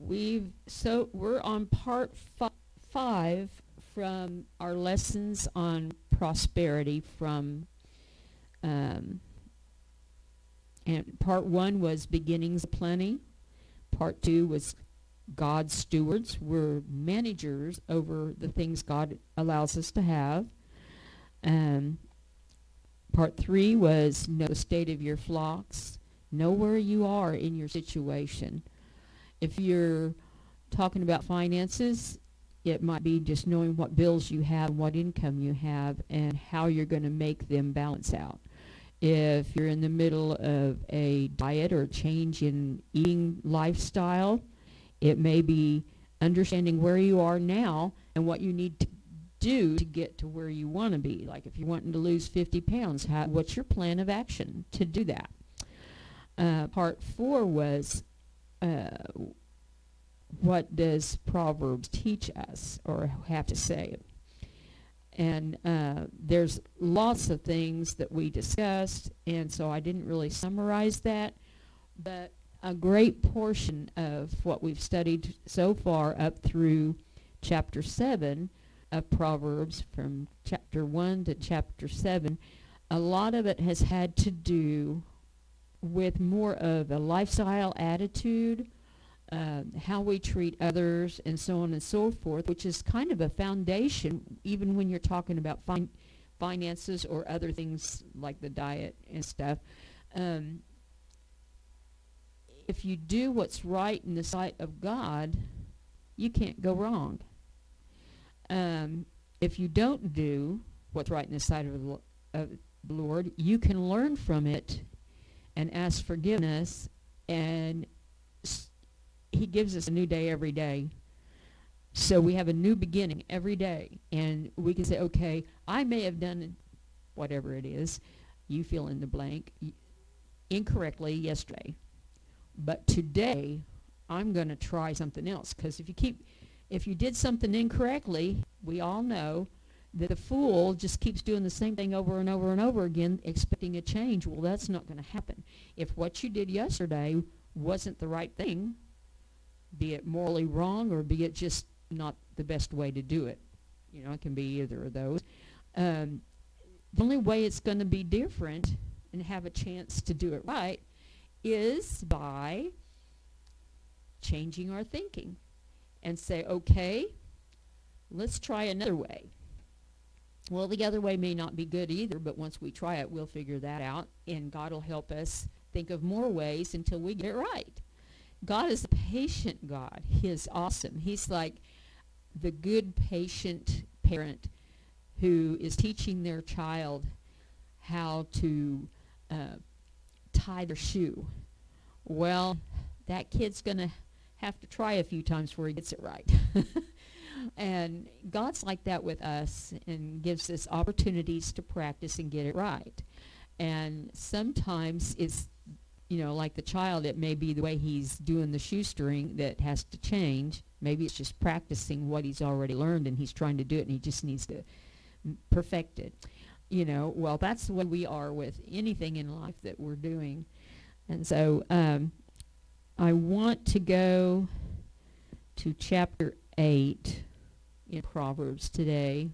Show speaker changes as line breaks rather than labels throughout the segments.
We're on part 5 from our lessons on prosperity from and part 1 was beginnings of plenty. Part 2 was God's stewards. We're managers over the things God allows us to have. Part 3 was know the state of your flocks. Know where you are in your situation. If you're talking about finances, it might be just knowing what bills you have, what income you have, and how you're going to make them balance out. If you're in the middle of a diet or change in eating lifestyle, it may be understanding where you are now and what you need to do to get to where you want to be. Like if you're wanting to lose 50 pounds, what's your plan of action to do that? Part 4 was what does Proverbs teach us or have to say? And there's lots of things that we discussed, and so I didn't really summarize that, but a great portion of what we've studied so far up through chapter 7 of Proverbs, from chapter 1 to chapter 7, a lot of it has had to do with more of a lifestyle attitude, how we treat others, and so on and so forth, which is kind of a foundation even when you're talking about finances or other things like the diet and stuff. If you do what's right in the sight of God, you can't go wrong. If you don't do what's right in the sight of the Lord, you can learn from it and ask forgiveness, and He gives us a new day every day. So we have a new beginning every day, and we can say, okay, I may have done whatever it is, you fill in the blank, incorrectly yesterday, but today I'm going to try something else. Because if you did something incorrectly, we all know that the fool just keeps doing the same thing over and over and over again, expecting a change. Well, that's not going to happen. If what you did yesterday wasn't the right thing, be it morally wrong or be it just not the best way to do it, it can be either of those. The only way it's going to be different and have a chance to do it right is by changing our thinking and say, okay, let's try another way. Well, the other way may not be good either, but once we try it, we'll figure that out, and God will help us think of more ways until we get it right. God is a patient God. He is awesome. He's like the good, patient parent who is teaching their child how to tie their shoe. Well, that kid's going to have to try a few times before he gets it right. And God's like that with us and gives us opportunities to practice and get it right. And sometimes it's, like the child, it may be the way he's doing the shoestring that has to change. Maybe it's just practicing what he's already learned and he's trying to do it and he just needs to perfect it. Well, that's the way we are with anything in life that we're doing. And so I want to go to chapter 8 in Proverbs today.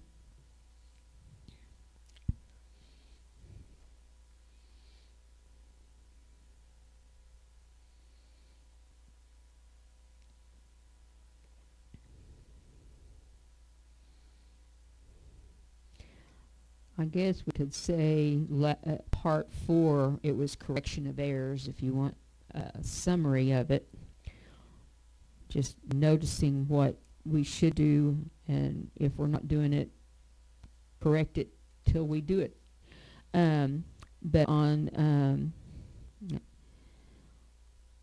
I guess we could say part 4, it was correction of errors, if you want a summary of it. Just noticing what we should do, and if we're not doing it, correct it till we do it. But on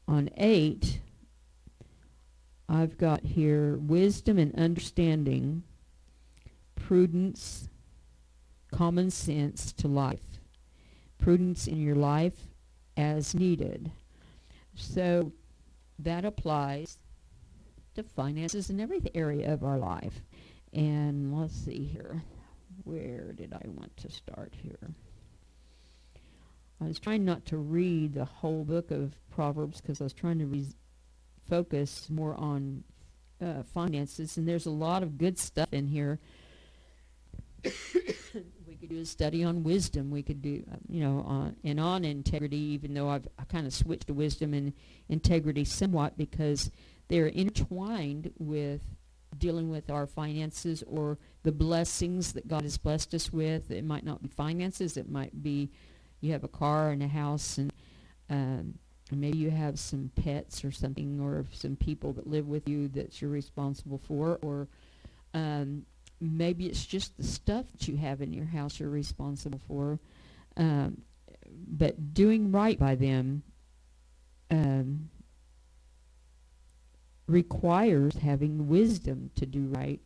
8, I've got here wisdom and understanding, prudence, common sense to life. Prudence in your life as needed. So that applies to finances in every area of our life. And let's see here. Where did I want to start here? I was trying not to read the whole book of Proverbs because I was trying to focus more on finances, and there's a lot of good stuff in here. We could do a study on wisdom. We could do, on integrity, even though I kind of switched to wisdom and integrity somewhat because they're intertwined with dealing with our finances or the blessings that God has blessed us with. It might not be finances. It might be you have a car and a house, and maybe you have some pets or something, or some people that live with you that you're responsible for, or maybe it's just the stuff that you have in your house you're responsible for. But doing right by them requires having wisdom to do right,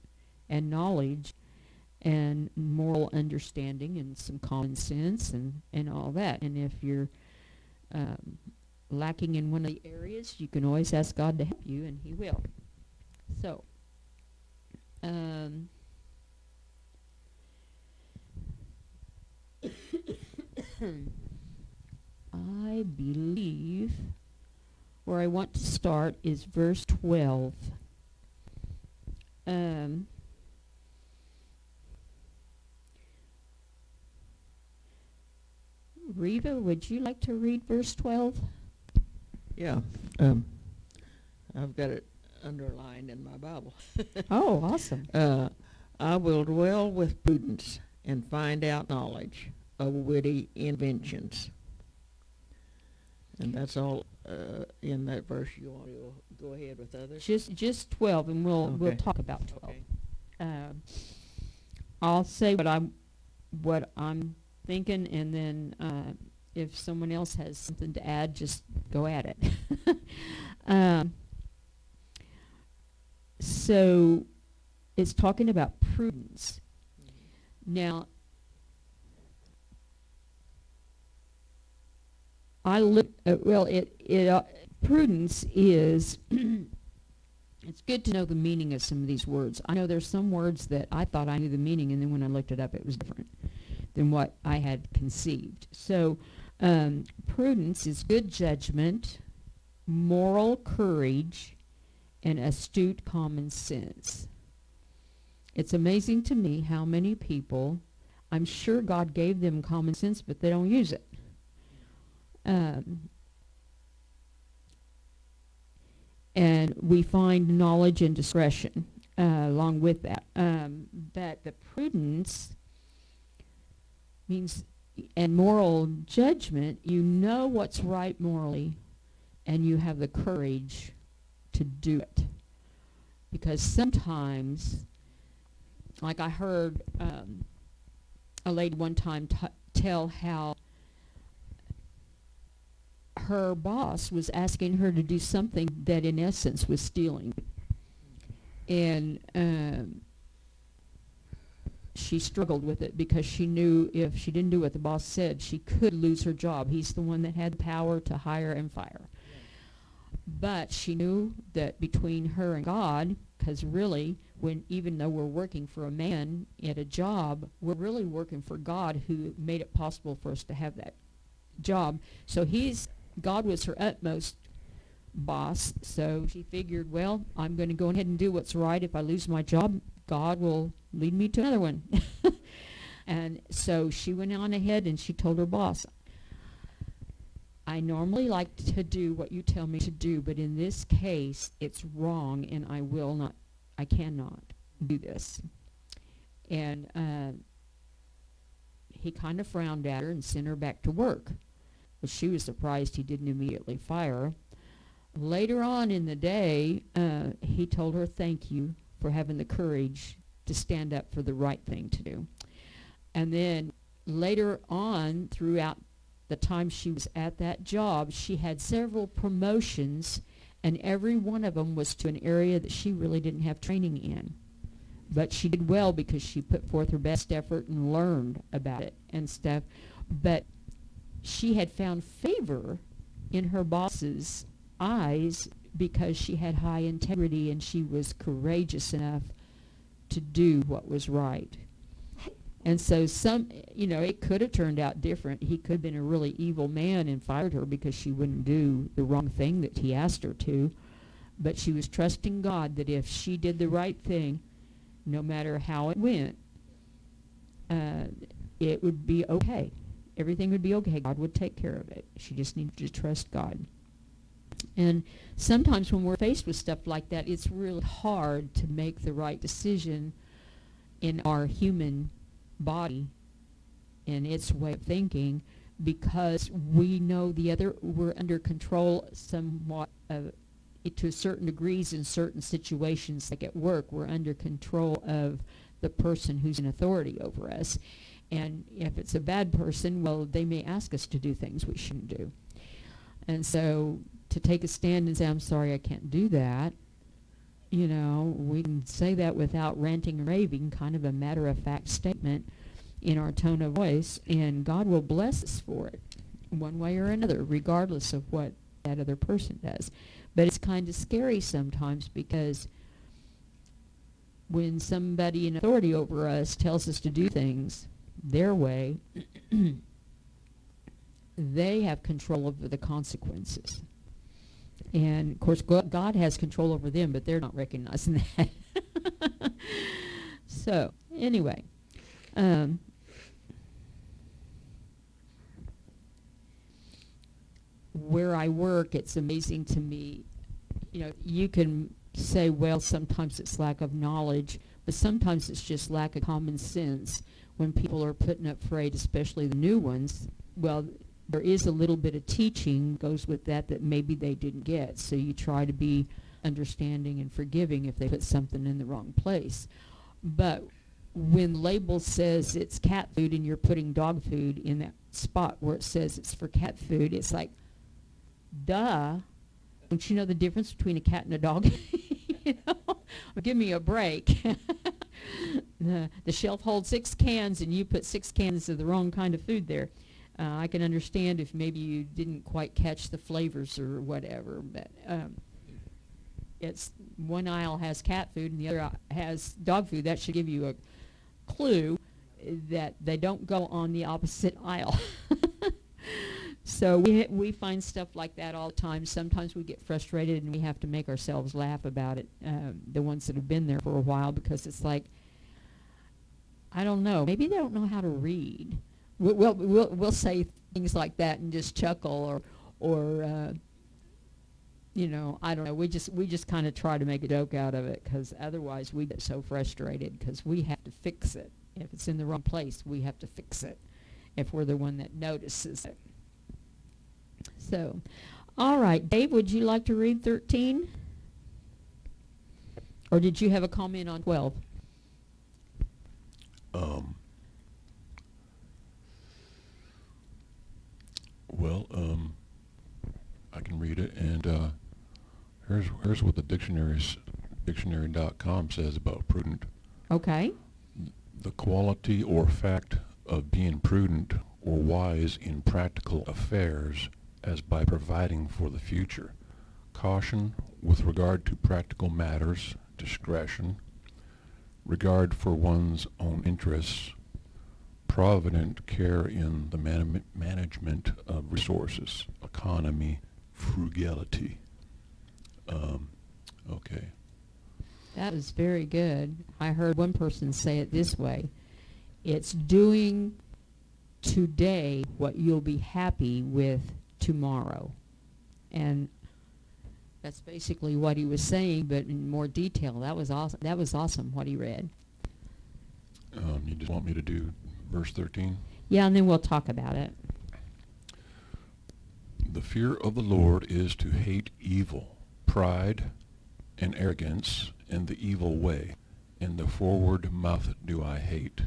and knowledge, and moral understanding, and some common sense, and all that. And if you're lacking in one of the areas, you can always ask God to help you, and He will. So, I believe where I want to start is verse 12. Reva, would you like to read verse 12?
Yeah. I've got it underlined in my Bible.
Oh, awesome.
I will dwell with prudence and find out knowledge of witty inventions. And that's all in that verse. You want to go ahead with others?
Just 12, and we'll talk about 12.
Okay.
I'll say what I'm thinking, and then if someone else has something to add, just go at it. So it's talking about prudence. Now, I look prudence is it's good to know the meaning of some of these words. I know there's some words that I thought I knew the meaning, and then when I looked it up, it was different than what I had conceived. So prudence is good judgment, moral courage, and astute common sense. It's amazing to me how many people, I'm sure God gave them common sense, but they don't use it. And we find knowledge and discretion along with that. But the prudence means, and moral judgment, you know what's right morally, and you have the courage to do it. Because sometimes, like I heard a lady one time tell how her boss was asking her to do something that in essence was stealing. And she struggled with it because she knew if she didn't do what the boss said, she could lose her job. He's the one that had the power to hire and fire. But she knew that between her and God, because really, even though we're working for a man at a job, we're really working for God, who made it possible for us to have that job. So God was her utmost boss, so she figured, well, I'm going to go ahead and do what's right. If I lose my job, God will lead me to another one. And so she went on ahead and she told her boss, I normally like to do what you tell me to do, but in this case, it's wrong, and I cannot do this. And he kind of frowned at her and sent her back to work. But she was surprised he didn't immediately fire her. Later on in the day, he told her thank you for having the courage to stand up for the right thing to do. And then later on, throughout the time she was at that job, she had several promotions, and every one of them was to an area that she really didn't have training in. But she did well because she put forth her best effort and learned about it and stuff. But she had found favor in her boss's eyes because she had high integrity and she was courageous enough to do what was right. And so it could have turned out different. He could have been a really evil man and fired her because she wouldn't do the wrong thing that he asked her to. but she was trusting God that if she did the right thing, no matter how it went, it would be okay. Everything would be okay. God would take care of it. She just needed to trust God. And sometimes when we're faced with stuff like that, it's really hard to make the right decision in our human body and its way of thinking, because we know we're under control somewhat to a certain degrees in certain situations. Like at work, we're under control of the person who's in authority over us. And if it's a bad person, well, they may ask us to do things we shouldn't do. And so to take a stand and say, I'm sorry, I can't do that, we can say that without ranting and raving, kind of a matter-of-fact statement in our tone of voice, and God will bless us for it one way or another, regardless of what that other person does. But it's kind of scary sometimes, because when somebody in authority over us tells us to do things their way, they have control over the consequences. And, of course, God has control over them, but they're not recognizing that. So, anyway. Where I work, it's amazing to me. You can say, well, sometimes it's lack of knowledge, but sometimes it's just lack of common sense. When people are putting up for aid, especially the new ones, well, there is a little bit of teaching goes with that maybe they didn't get. So you try to be understanding and forgiving if they put something in the wrong place. But when label says it's cat food and you're putting dog food in that spot where it says it's for cat food, it's like, duh. Don't you know the difference between a cat and a dog? Give me a break. The shelf holds 6 cans and you put 6 cans of the wrong kind of food there. I can understand if maybe you didn't quite catch the flavors or whatever, but it's one aisle has cat food and the other has dog food. That should give you a clue that they don't go on the opposite aisle. So we find stuff like that all the time. Sometimes we get frustrated and we have to make ourselves laugh about it, the ones that have been there for a while, because it's like, I don't know, maybe they don't know how to read. We'll say things like that and just chuckle, or I don't know. We just kind of try to make a joke out of it, because otherwise we get so frustrated, because we have to fix it. If it's in the wrong place, we have to fix it if we're the one that notices it. So, all right, Dave, would you like to read 13? Or did you have a comment on 12?
I can read it, and here's what the dictionary.com says about prudent.
Okay.
The quality or fact of being prudent or wise in practical affairs, as by providing for the future, caution with regard to practical matters, discretion, regard for one's own interests, provident care in the management of resources, economy, frugality. Okay.
That was very good. I heard one person say it this way: it's doing today what you'll be happy with tomorrow. And that's basically what he was saying, but in more detail. That was awesome. That was awesome what he read.
You just want me to do verse 13?
Yeah, and then we'll talk about it.
The fear of the Lord is to hate evil, pride, and arrogance, and the evil way, and the forward mouth do I hate.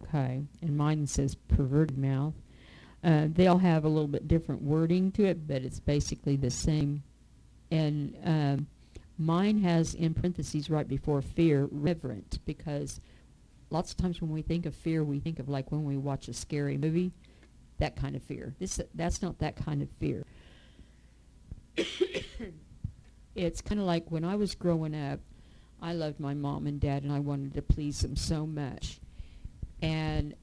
Okay, and mine says perverted mouth. They all have a little bit different wording to it, but it's basically the same. And mine has in parentheses right before fear, reverent, because lots of times when we think of fear, we think of like when we watch a scary movie, that kind of fear. That's not that kind of fear. It's kind of like when I was growing up, I loved my mom and dad, and I wanted to please them so much. And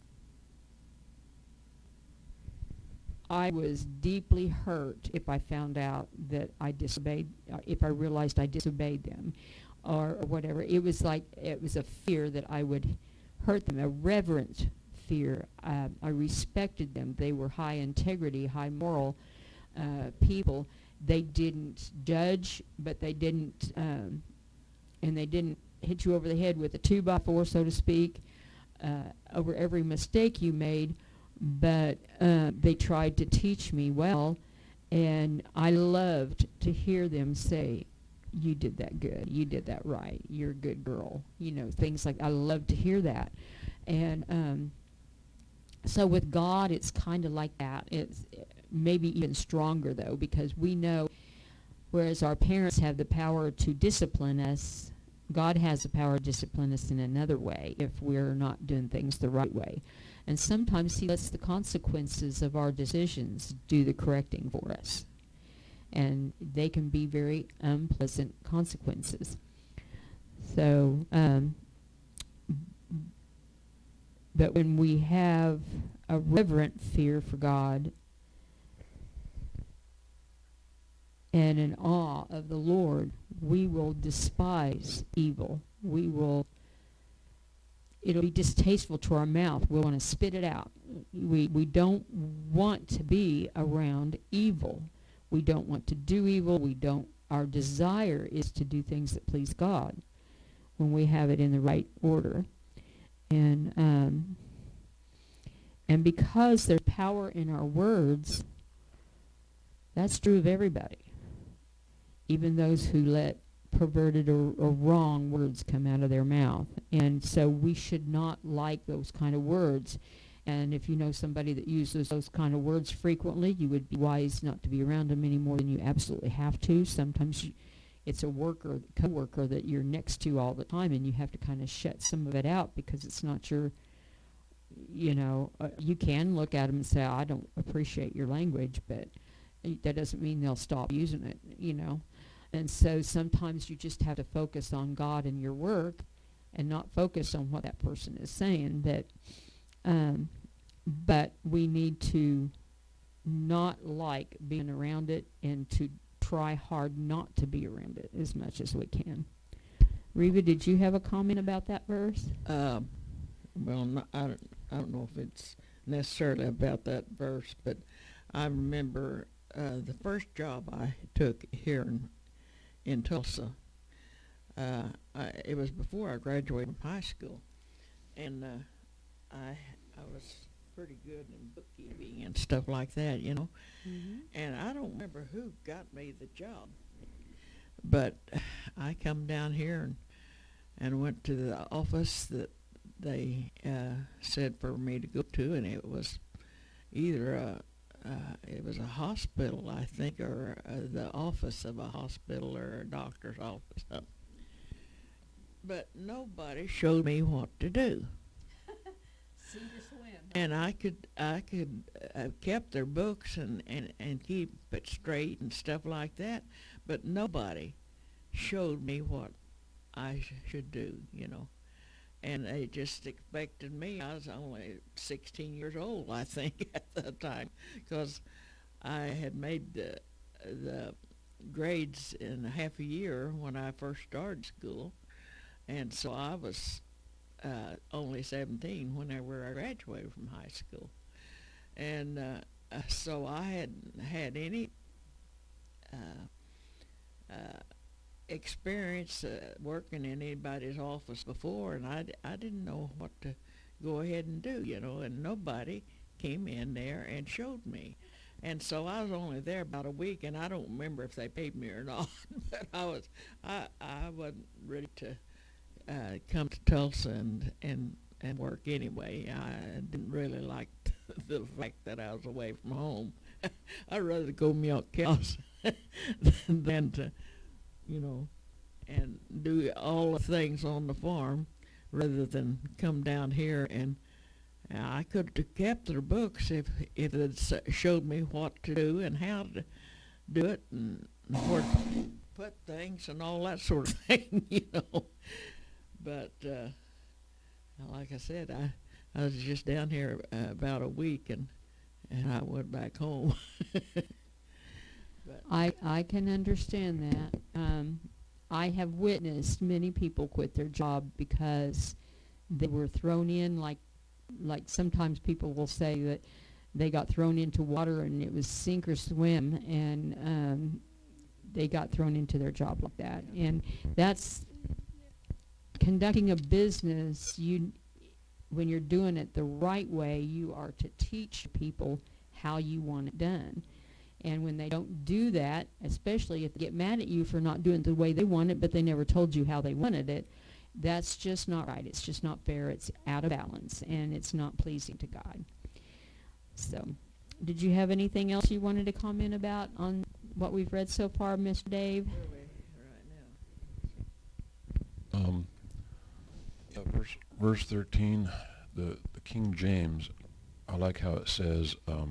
I was deeply hurt if I found out that I disobeyed, if I realized I disobeyed them, or whatever. It was like, it was a fear that I would hurt them, a reverent fear. I respected them. They were high integrity, high moral people. They didn't judge, but they didn't, and they didn't hit you over the head with a 2x4, so to speak, over every mistake you made. But they tried to teach me well, and I loved to hear them say, you did that good, you did that right, you're a good girl, you know, things like, I love to hear that. And so with God, it's kind of like that. It's maybe even stronger, though, because we know, whereas our parents have the power to discipline us, God has the power to discipline us in another way if we're not doing things the right way. And sometimes he lets the consequences of our decisions do the correcting for us. And they can be very unpleasant consequences. So, but when we have a reverent fear for God and an awe of the Lord, we will despise evil. It'll be distasteful to our mouth. We'll want to spit it out. We don't want to be around evil. We don't want to do evil. Our desire is to do things that please God when we have it in the right order. And because there's power in our words, that's true of everybody, even those who let perverted or wrong words come out of their mouth. And so we should not like those kind of words. And if you know somebody that uses those kind of words frequently, you would be wise not to be around them any more than you absolutely have to. Sometimes it's a co-worker that you're next to all the time, and you have to kind of shut some of it out because it's not your, you can look at them and say, I don't appreciate your language, but that doesn't mean they'll stop using it, And so sometimes you just have to focus on God and your work and not focus on what that person is saying. But we need to not like being around it and to try hard not to be around it as much as we can. Reva, did you have a comment about that verse?
Well, no, I don't know if it's necessarily about that verse, but I remember the first job I took here in Tulsa. It was before I graduated from high school, and I was pretty good in bookkeeping and stuff like that,
Mm-hmm.
And I don't remember who got me the job, but I come down here and went to the office that they said for me to go to, and it was either it was a hospital, I think, or the office of a hospital or a doctor's office. But nobody showed me what to do. And I could kept their books and keep it straight and stuff like that, but nobody showed me what I should do, And they just expected me. I was only 16 years old, I think, at the time, because I had made the grades in half a year when I first started school, and so I was only 17 whenever I graduated from high school. And so I hadn't had any experience working in anybody's office before, and I didn't know what to go ahead and do, and nobody came in there and showed me. And so I was only there about a week, and I don't remember if they paid me or not, but I wasn't ready to come to Tulsa and work anyway. I didn't really like the fact that I was away from home. I'd rather go milk cows than to, and do all the things on the farm rather than come down here. And I could have kept their books if it showed me what to do and how to do it and where to put things and all that sort of thing, But like I said, I was just down here about a week, and and I went back home. But
I can understand that. I have witnessed many people quit their job because they were thrown in, like sometimes people will say that they got thrown into water and it was sink or swim, and they got thrown into their job like that. And that's conducting a business. When you're doing it the right way, you are to teach people how you want it done. And when they don't do that, especially if they get mad at you for not doing it the way they want it, but they never told you how they wanted it, that's just not right. It's just not fair. It's out of balance, and it's not pleasing to God. So, did you have anything else you wanted to comment about on what we've read so far, Mr. Dave?
right now.
Verse 13, the King James, I like how it says, the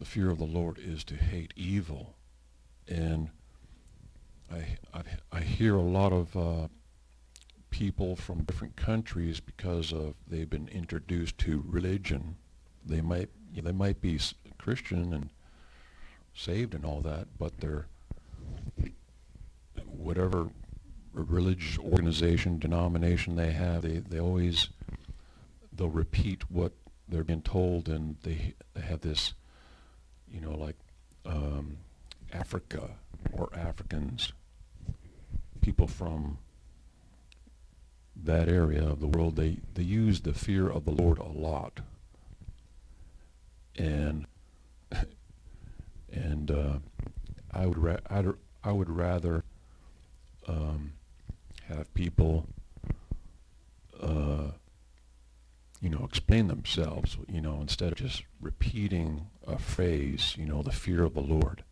fear of the Lord is to hate evil. And I hear a lot of people from different countries, because of they've been introduced to religion. They might be Christian and saved and all that, but they're whatever religious organization, denomination they have, they'll repeat what they're being told, and they have this, like Africa or Africans, people from that area of the world, they use the fear of the Lord a lot, and I would rather have people explain themselves, instead of just repeating a phrase, the fear of the Lord.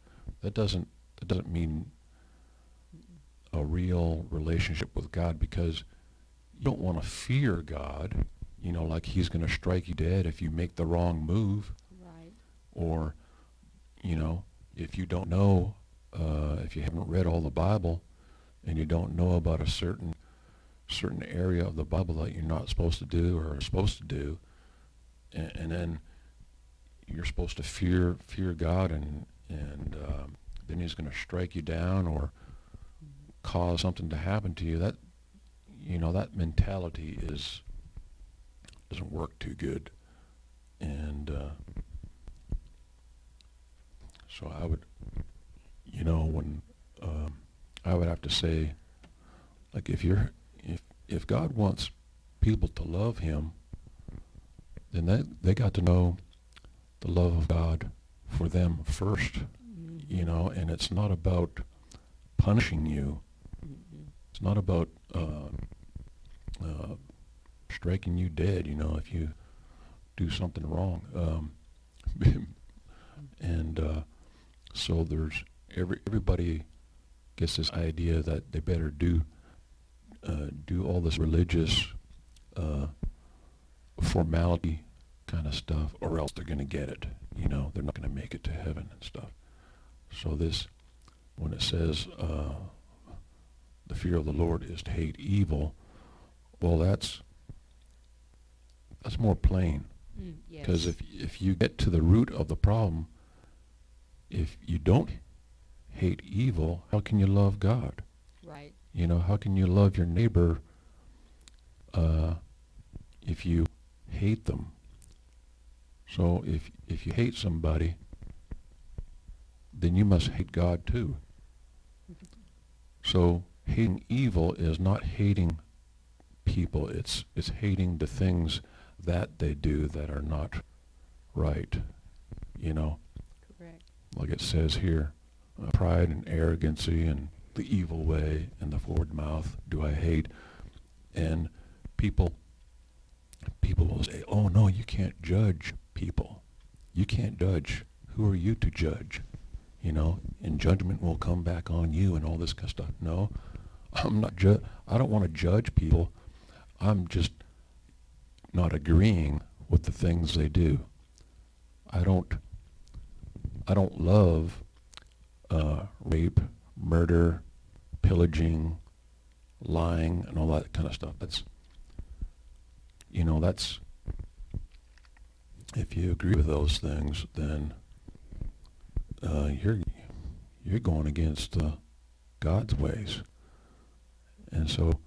That doesn't mean a real relationship with God, because you don't want to fear God, like he's going to strike you dead if you make the wrong move.
Right.
Or, if you don't know, if you haven't read all the Bible and you don't know about a certain area of the Bible that you're not supposed to do or are supposed to do, and then you're supposed to fear God, and then he's going to strike you down or cause something to happen to you. That that mentality doesn't work too good, and so I would, when I would have to say, like, if God wants people to love him, then they got to know the love of God for them first, and it's not about punishing you. It's not about striking you dead, if you do something wrong. And so there's everybody gets this idea that they better do all this religious formality kind of stuff, or else they're going to get it. They're not going to make it to heaven and stuff. So when it says the fear of the Lord is to hate evil, well, that's more plain.
Yes.
Because if you get to the root of the problem, if you don't hate evil, how can you love God?
Right.
How can you love your neighbor if you hate them? So if you hate somebody, then you must hate God too. So hating evil is not hating people, it's hating the things that they do that are not right.
Correct.
Like it says here, pride and arrogancy and the evil way and the forward mouth do I hate. And people will say, oh no, you can't judge people. You can't judge. Who are you to judge? And judgment will come back on you and all this kind of stuff. No, I'm not I don't want to judge people. I'm just not agreeing with the things they do. I don't love rape, murder, pillaging, lying, and all that kind of stuff. if you agree with those things, then you're going against God's ways. And so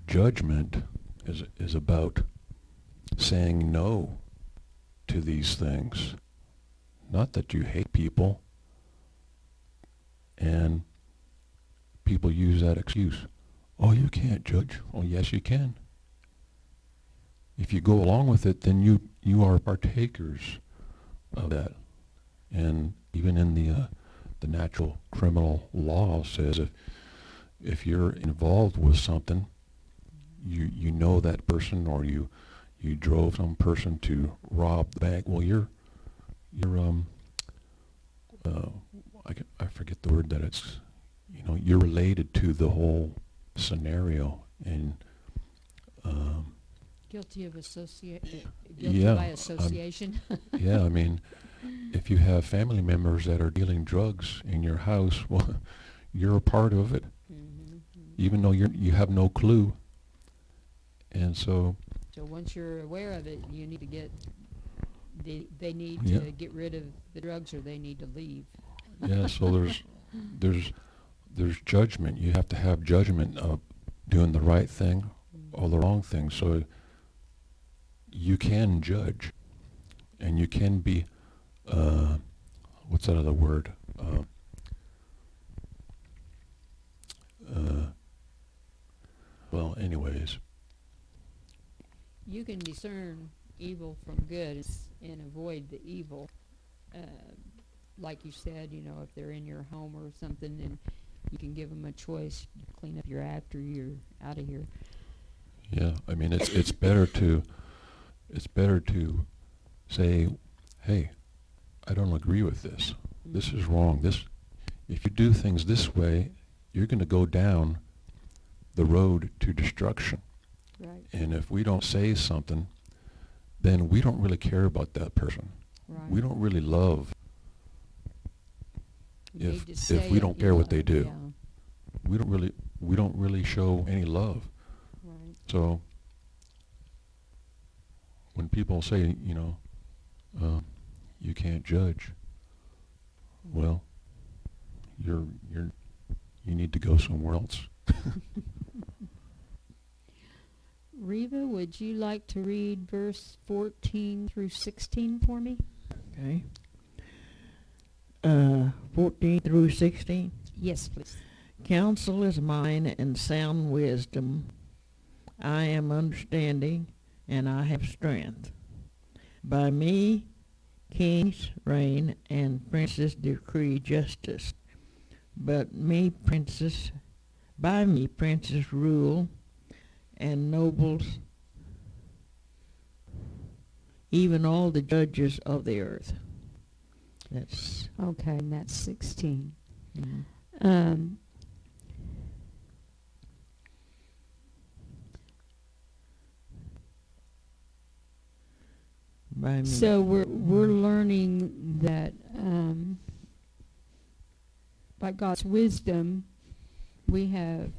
judgment is about saying no to these things. Not that you hate people, and people use that excuse. Oh, you can't judge. Oh, yes, you can. If you go along with it, then you are partakers of that. And even in the natural criminal law says if you're involved with something, you know that person, or you drove some person to rob the bank. Well, you're I forget the word that it's, you're related to the whole scenario, and
Guilty by
yeah,
association.
yeah, I mean, if you have family members that are dealing drugs in your house, well, you're a part of it, even though you have no clue. And so
once you're aware of it, you need to get they need
Yeah.
to get rid of the drugs, or they need to leave.
yeah, so there's judgment. You have to have judgment of doing the right thing or the wrong thing. So you can judge, and you can be what's that other word? Well, anyways,
You can discern evil from good and avoid the evil. Like you said, if they're in your home or something, and you can give them a choice: clean up your act, or you're out of here.
yeah, I mean, it's better to say, hey, I don't agree with this. This is wrong. If you do things this way, you're going to go down the road to destruction.
Right.
And if we don't say something, then we don't really care about that person.
Right.
We don't really love
You
if
need to say
we
it,
don't care what they do.
Yeah.
We don't really show any love.
Right.
So when people say, you can't judge, well, you need to go somewhere else.
Reva, would you like to read verse 14 through 16 for me?
Okay. 14 through 16.
Yes, please.
Counsel is mine, and sound wisdom. I am understanding, and I have strength. By me kings reign, and princes decree justice. By me princes rule, and nobles, even all the judges of the earth. That's
Okay, and that's 16.
mhm. By me.
So we're learning that by God's wisdom, we have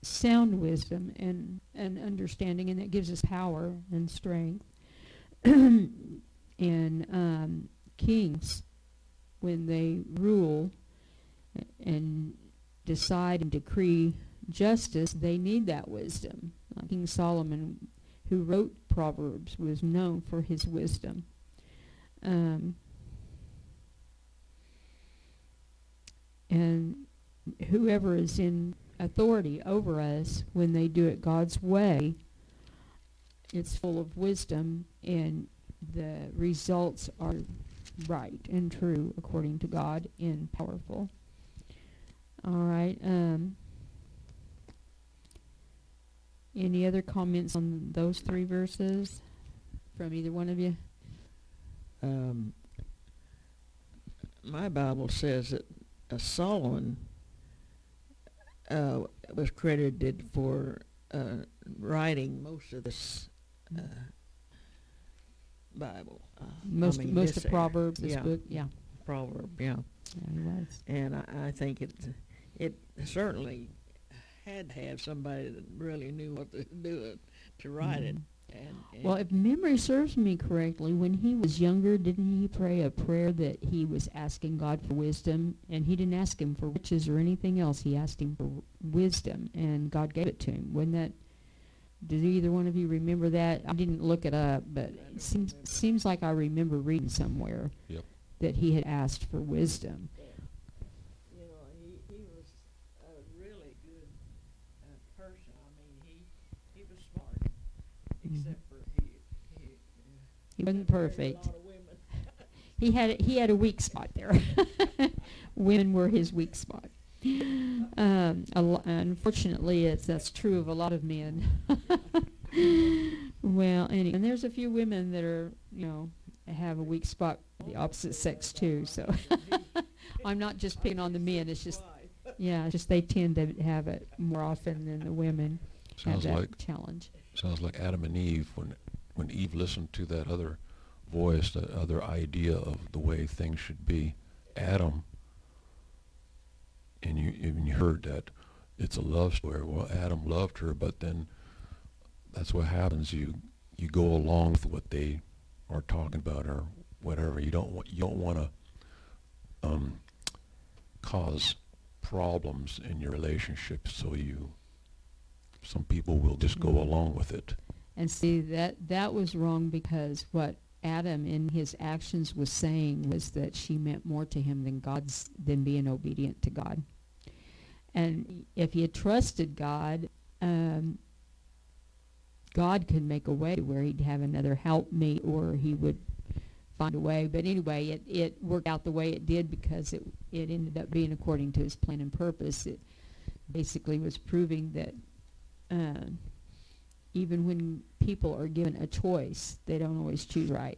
sound wisdom and understanding, and that gives us power and strength. And kings, when they rule and decide and decree justice, they need that wisdom. King Solomon, who wrote Proverbs, was known for his wisdom. And whoever is in authority over us, when they do it God's way, it's full of wisdom, and the results are right and true according to God and powerful. All right. Any other comments on those three verses from either one of you?
My Bible says that Solomon was credited for writing most of this Bible.
Most
this
of Proverbs, this
yeah,
book, yeah.
Proverb, yeah.
Yeah, he was.
And I think it certainly had to have somebody that really knew what to do to write it. And
Well, if memory serves me correctly, when he was younger, didn't he pray a prayer that he was asking God for wisdom? And he didn't ask him for riches or anything else. He asked him for wisdom, and God gave it to him. Wasn't that? Did either one of you remember that? I didn't look it up, but it seems like I remember reading somewhere that he had asked for wisdom.
you know, he was a really good person. I mean, he was smart, except for
He wasn't
married
perfect.
a lot of women.
He had a weak spot there. Women were his weak spot. Unfortunately, that's true of a lot of men. Well, and there's a few women that are, have a weak spot for the opposite sex too. So I'm not just picking on the men. It's just, it's just they tend to have it more often than the women have that challenge.
Sounds like Adam and Eve when Eve listened to that other voice, that other idea of the way things should be. Adam, and you heard that it's a love story. Well, Adam loved her, but then that's what happens. You go along with what they are talking about or whatever. You don't want to cause problems in your relationship, so some people will just go along with it.
And see, that was wrong, because what Adam in his actions was saying was that she meant more to him than being obedient to God. And if he had trusted God, God could make a way where he'd have another helpmate, or he would find a way. But anyway, it worked out the way it did because it ended up being according to his plan and purpose. It basically was proving that even when people are given a choice, they don't always choose right.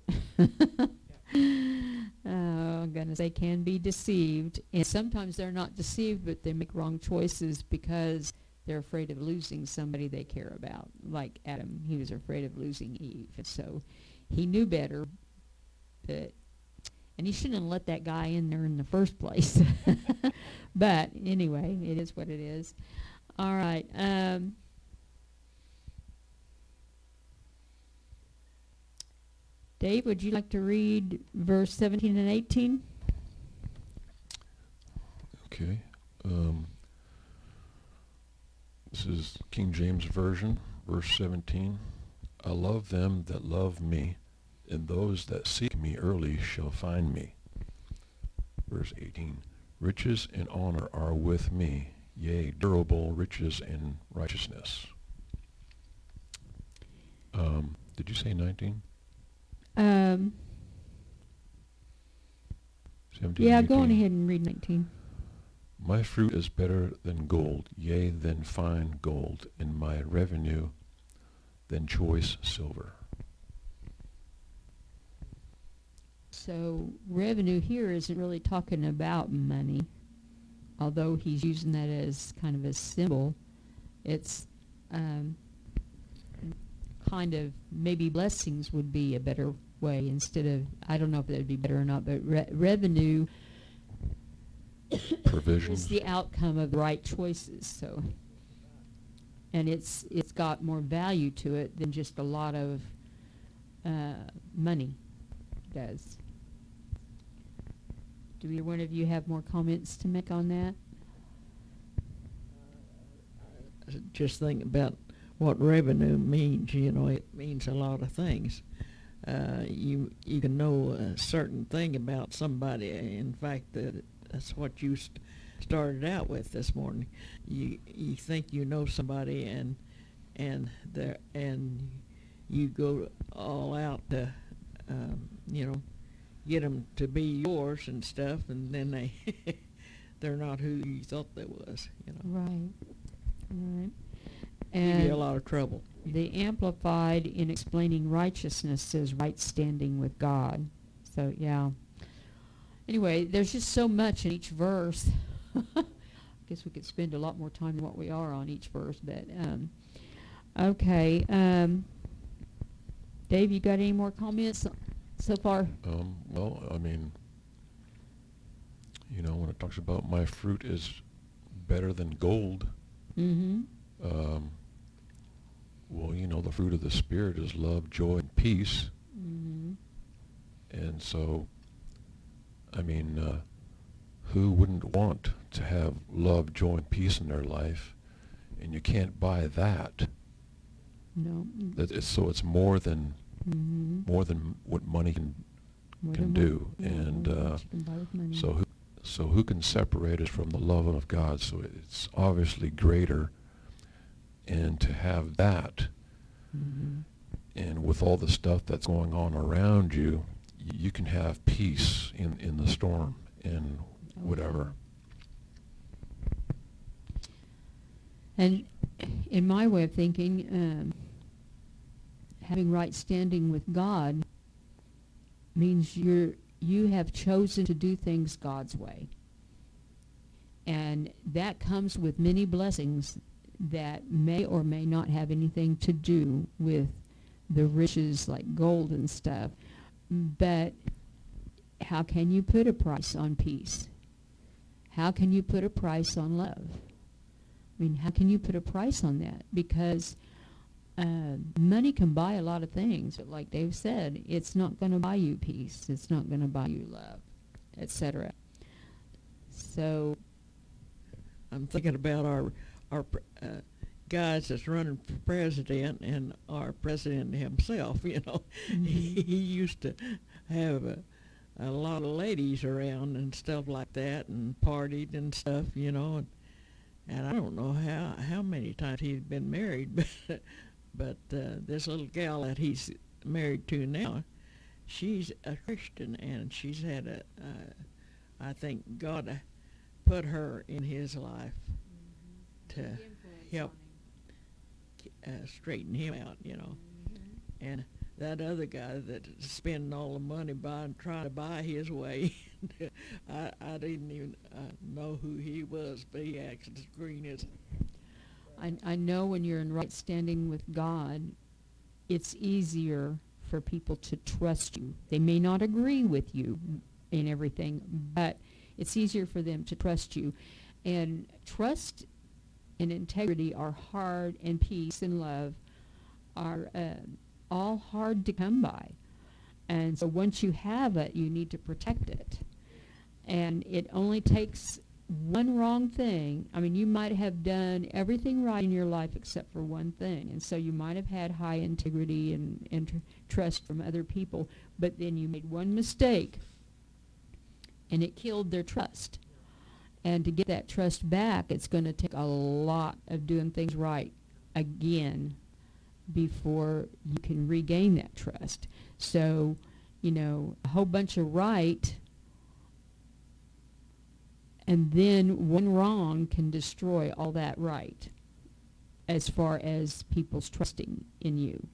I'm going to say can be deceived. And sometimes they're not deceived, but they make wrong choices because they're afraid of losing somebody they care about. Like Adam, he was afraid of losing Eve. And so he knew better, and he shouldn't have let that guy in there in the first place. But anyway, it is what it is. All right. Dave, would you like to read verse 17 and 18?
Okay. This is King James Version, verse 17. I love them that love me, and those that seek me early shall find me. Verse 18. Riches and honor are with me, yea, durable riches and righteousness. Did you say 19? 17,
yeah,
18.
go on ahead and read 19.
My fruit is better than gold, yea, than fine gold, and my revenue than choice silver.
So revenue here isn't really talking about money, although he's using that as kind of a symbol. It's kind of, maybe blessings would be a better way instead of, I don't know if that would be better or not, but revenue
Provisions.
is the outcome of the right choices. So, and it's got more value to it than just a lot of money does. Do either one of you have more comments to make on that?
Just think about what revenue means. It means a lot of things. You can know a certain thing about somebody. In fact, that's what you started out with this morning. You think you know somebody, and you go all out to get them to be yours and stuff, and then they're not who you thought they was.
Right.
Give
And
you a lot of trouble.
the Amplified, in explaining righteousness, says right standing with God. So, yeah. Anyway, there's just so much in each verse. I guess we could spend a lot more time than what we are on each verse. But, okay. Dave, you got any more comments so far?
Well, I mean, when it talks about my fruit is better than gold,
Mm-hmm.
Well, the fruit of the Spirit is love, joy, and peace.
Mm-hmm.
And so, I mean, who wouldn't want to have love, joy, and peace in their life? And you can't buy that.
No.
So it's more than
Mm-hmm.
what money
More
can
than
do.
what, yeah,
And
more than what you can buy with money.
so who can separate us from the love of God? So it's obviously greater. And to have that,
Mm-hmm.
and with all the stuff that's going on around you, you can have peace in the storm and whatever.
And in my way of thinking, having right standing with God means you have chosen to do things God's way. And that comes with many blessings that may or may not have anything to do with the riches like gold and stuff. But how can you put a price on peace? How can you put a price on love? I mean, how can you put a price on that? Because money can buy a lot of things, but like Dave said, it's not going to buy you peace. It's not going to buy you love, etc. So
I'm thinking about our guys that's running for president and our president himself.
Mm-hmm.
He used to have a lot of ladies around and stuff like that, and partied and stuff. And I don't know how many times he's been married, but this little gal that he's married to now, she's a Christian, and she's had I think God put her in his life to help straighten him out, And that other guy that's spending all the money trying to buy his way, I didn't even know who he was, but he acts as green as...
I know when you're in right standing with God, it's easier for people to trust you. They may not agree with you in everything, but it's easier for them to trust you. And trust and integrity are hard, and peace and love are all hard to come by. And so once you have it, you need to protect it. And it only takes one wrong thing. I mean, you might have done everything right in your life except for one thing. And so you might have had high integrity and trust from other people, but then you made one mistake, and it killed their trust. And to get that trust back, it's going to take a lot of doing things right again before you can regain that trust. So, a whole bunch of right and then one wrong can destroy all that right as far as people's trusting in you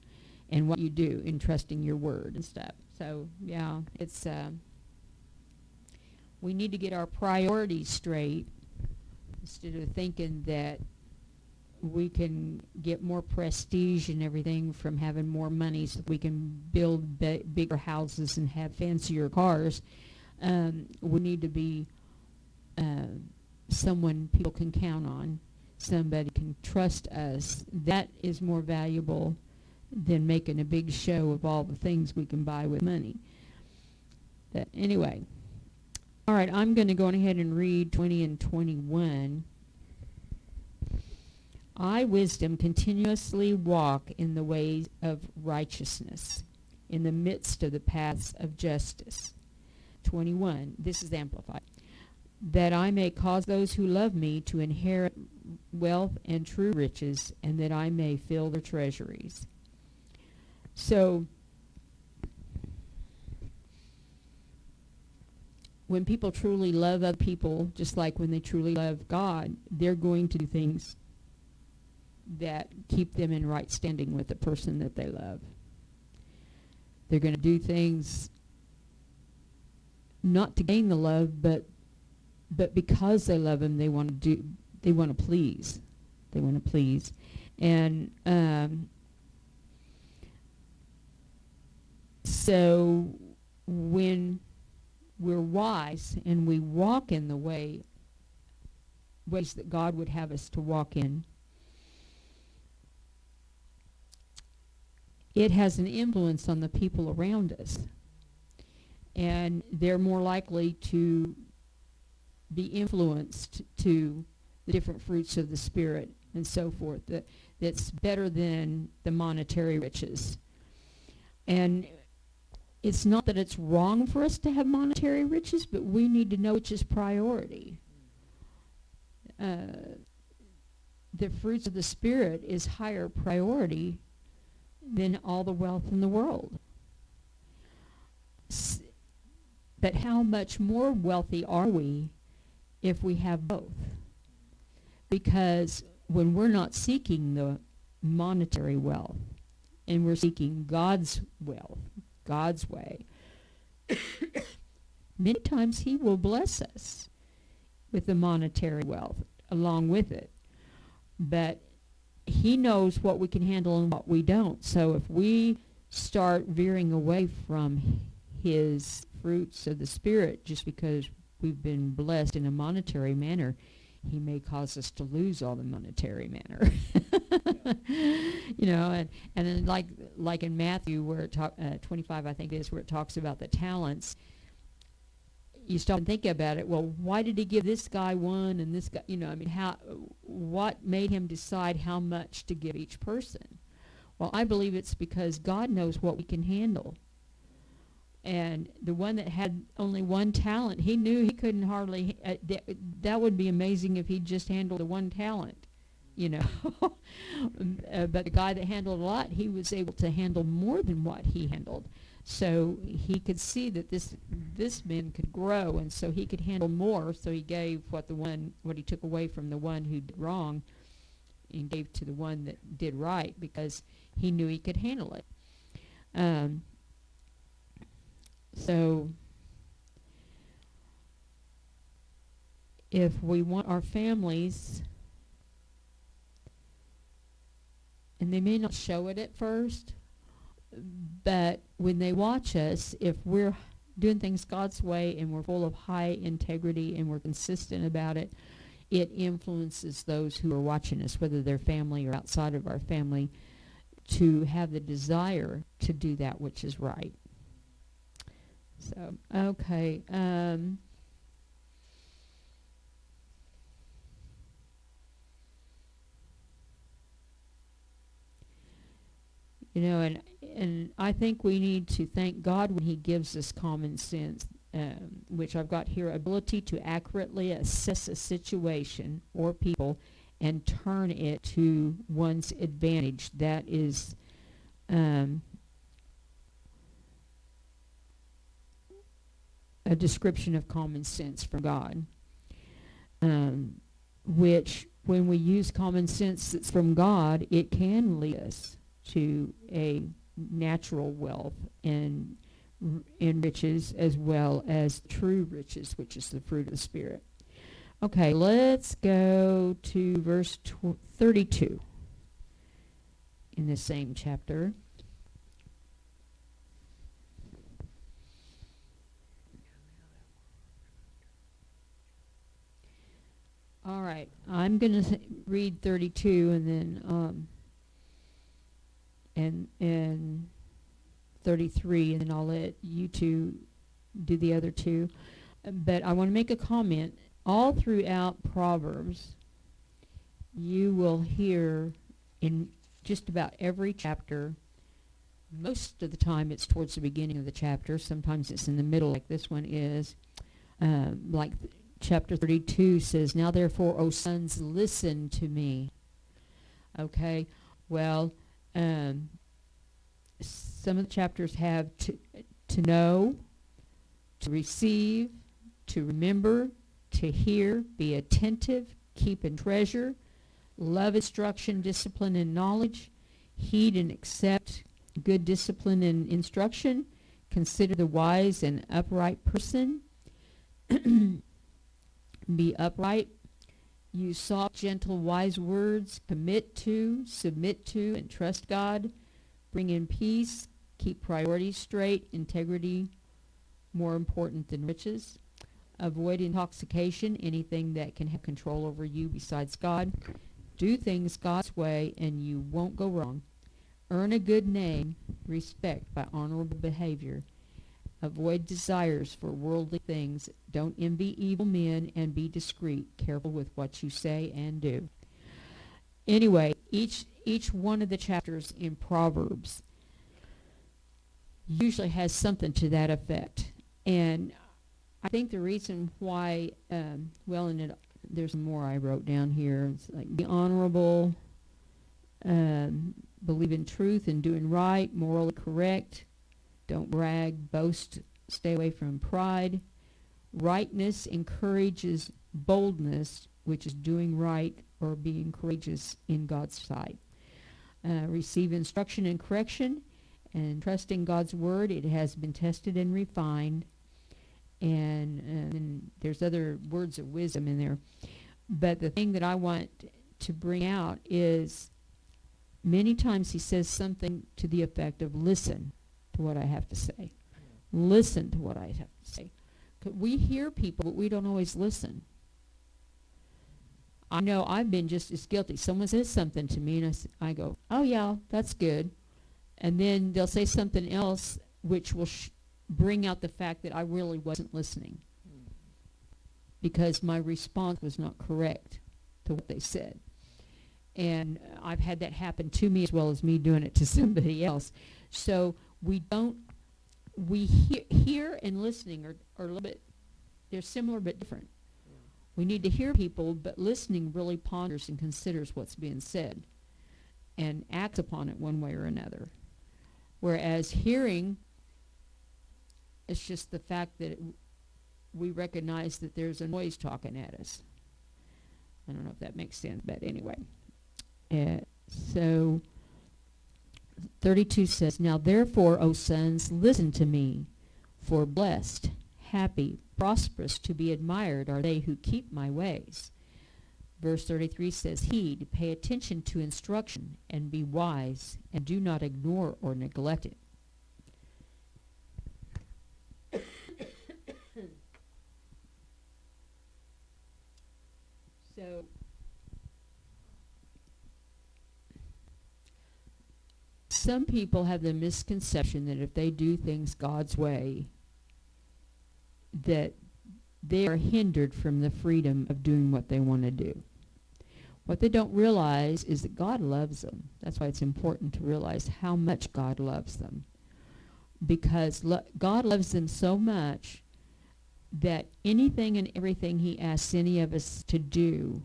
and what you do in trusting your word and stuff. So, yeah, it's... we need to get our priorities straight instead of thinking that we can get more prestige and everything from having more money so we can build bigger houses and have fancier cars. We need to be someone people can count on, somebody can trust us. That is more valuable than making a big show of all the things we can buy with money. But anyway... All right, I'm going to go on ahead and read 20 and 21. I, wisdom, continuously walk in the ways of righteousness, in the midst of the paths of justice. 21, this is amplified. That I may cause those who love me to inherit wealth and true riches, and that I may fill their treasuries. So... when people truly love other people, just like when they truly love God, they're going to do things that keep them in right standing with the person that they love. They're going to do things not to gain the love, but because they love him, they want to please. They want to please. And so when we're wise and we walk in the ways that God would have us to walk in, it has an influence on the people around us. And they're more likely to be influenced to the different fruits of the Spirit and so forth. That's better than the monetary riches. And it's not that it's wrong for us to have monetary riches, but we need to know which is priority. The fruits of the Spirit is higher priority than all the wealth in the world. But how much more wealthy are we if we have both? Because when we're not seeking the monetary wealth and we're seeking God's wealth, God's way, many times he will bless us with the monetary wealth along with it. But he knows what we can handle and what we don't. So if we start veering away from his fruits of the Spirit just because we've been blessed in a monetary manner, he may cause us to lose all the monetary manner. You know, and then like in Matthew where it 25 I think it is, where it talks about the talents, you stop and think about it. Well, why did he give this guy one and this guy, you know, I mean, what made him decide how much to give each person? Well, I believe it's because God knows what we can handle. And the one that had only one talent, he knew he couldn't hardly, that would be amazing if he just handled the one talent, you know. But the guy that handled a lot, he was able to handle more than what he handled. So he could see that this man could grow, and so he could handle more. So he gave what he took away from the one who did wrong, and gave to the one that did right, because he knew he could handle it. So if we want our families, and they may not show it at first, but when they watch us, if we're doing things God's way and we're full of high integrity and we're consistent about it, it influences those who are watching us, whether they're family or outside of our family, to have the desire to do that which is right. So, okay. You know, and I think we need to thank God when he gives us common sense, which I've got here, ability to accurately assess a situation or people and turn it to one's advantage. That is a description of common sense from God, which when we use common sense that's from God, it can lead us to a natural wealth and in riches, as well as true riches, which is the fruit of the Spirit. Okay, let's go to verse 32 in the same chapter. All right, I'm going to read 32 and then and 33, and then I'll let you two do the other two. But I want to make a comment. All throughout Proverbs, you will hear in just about every chapter, most of the time it's towards the beginning of the chapter, sometimes it's in the middle like this one is, like chapter 32 says, "Now therefore, O sons, listen to me." Okay, well, some of the chapters have to know, to receive, to remember, to hear, be attentive, keep and treasure, love instruction, discipline, and knowledge, heed and accept good discipline and instruction, consider the wise and upright person, be upright, use soft, gentle, wise words, commit to, submit to, and trust God, bring in peace, keep priorities straight, integrity more important than riches, avoid intoxication, anything that can have control over you besides God, do things God's way and you won't go wrong, Earn a good name, respect by honorable behavior. Avoid desires for worldly things. Don't envy evil men, and be discreet, careful with what you say and do. Anyway, each one of the chapters in Proverbs usually has something to that effect. And I think the reason why, there's more I wrote down here. It's like be honorable, believe in truth and doing right, morally correct, don't brag, boast, stay away from pride. Rightness encourages boldness, which is doing right or being courageous in God's sight. Receive instruction and correction, and trust in God's word. It has been tested and refined. And there's other words of wisdom in there. But the thing that I want to bring out is many times he says something to the effect of listen to what I have to say. Listen to what I have to say. 'Cause we hear people, but we don't always listen. I know I've been just as guilty. Someone says something to me, and I go, oh, yeah, that's good. And then they'll say something else which will bring out the fact that I really wasn't listening because my response was not correct to what they said. And I've had that happen to me as well as me doing it to somebody else. So hear and listening are a little bit, they're similar but different. We need to hear people, but listening really ponders and considers what's being said and acts upon it one way or another. Whereas hearing, it's just the fact that we recognize that there's a noise talking at us. I don't know if that makes sense, but anyway. So 32 says, now therefore, O sons, listen to me, for blessed, happy, prosperous, to be admired are they who keep my ways. Verse 33 says, heed, pay attention to instruction, and be wise, and do not ignore or neglect it. So, some people have the misconception that if they do things God's way, that they are hindered from the freedom of doing what they want to do. What they don't realize is that God loves them. That's why it's important to realize how much God loves them. Because God loves them so much that anything and everything he asks any of us to do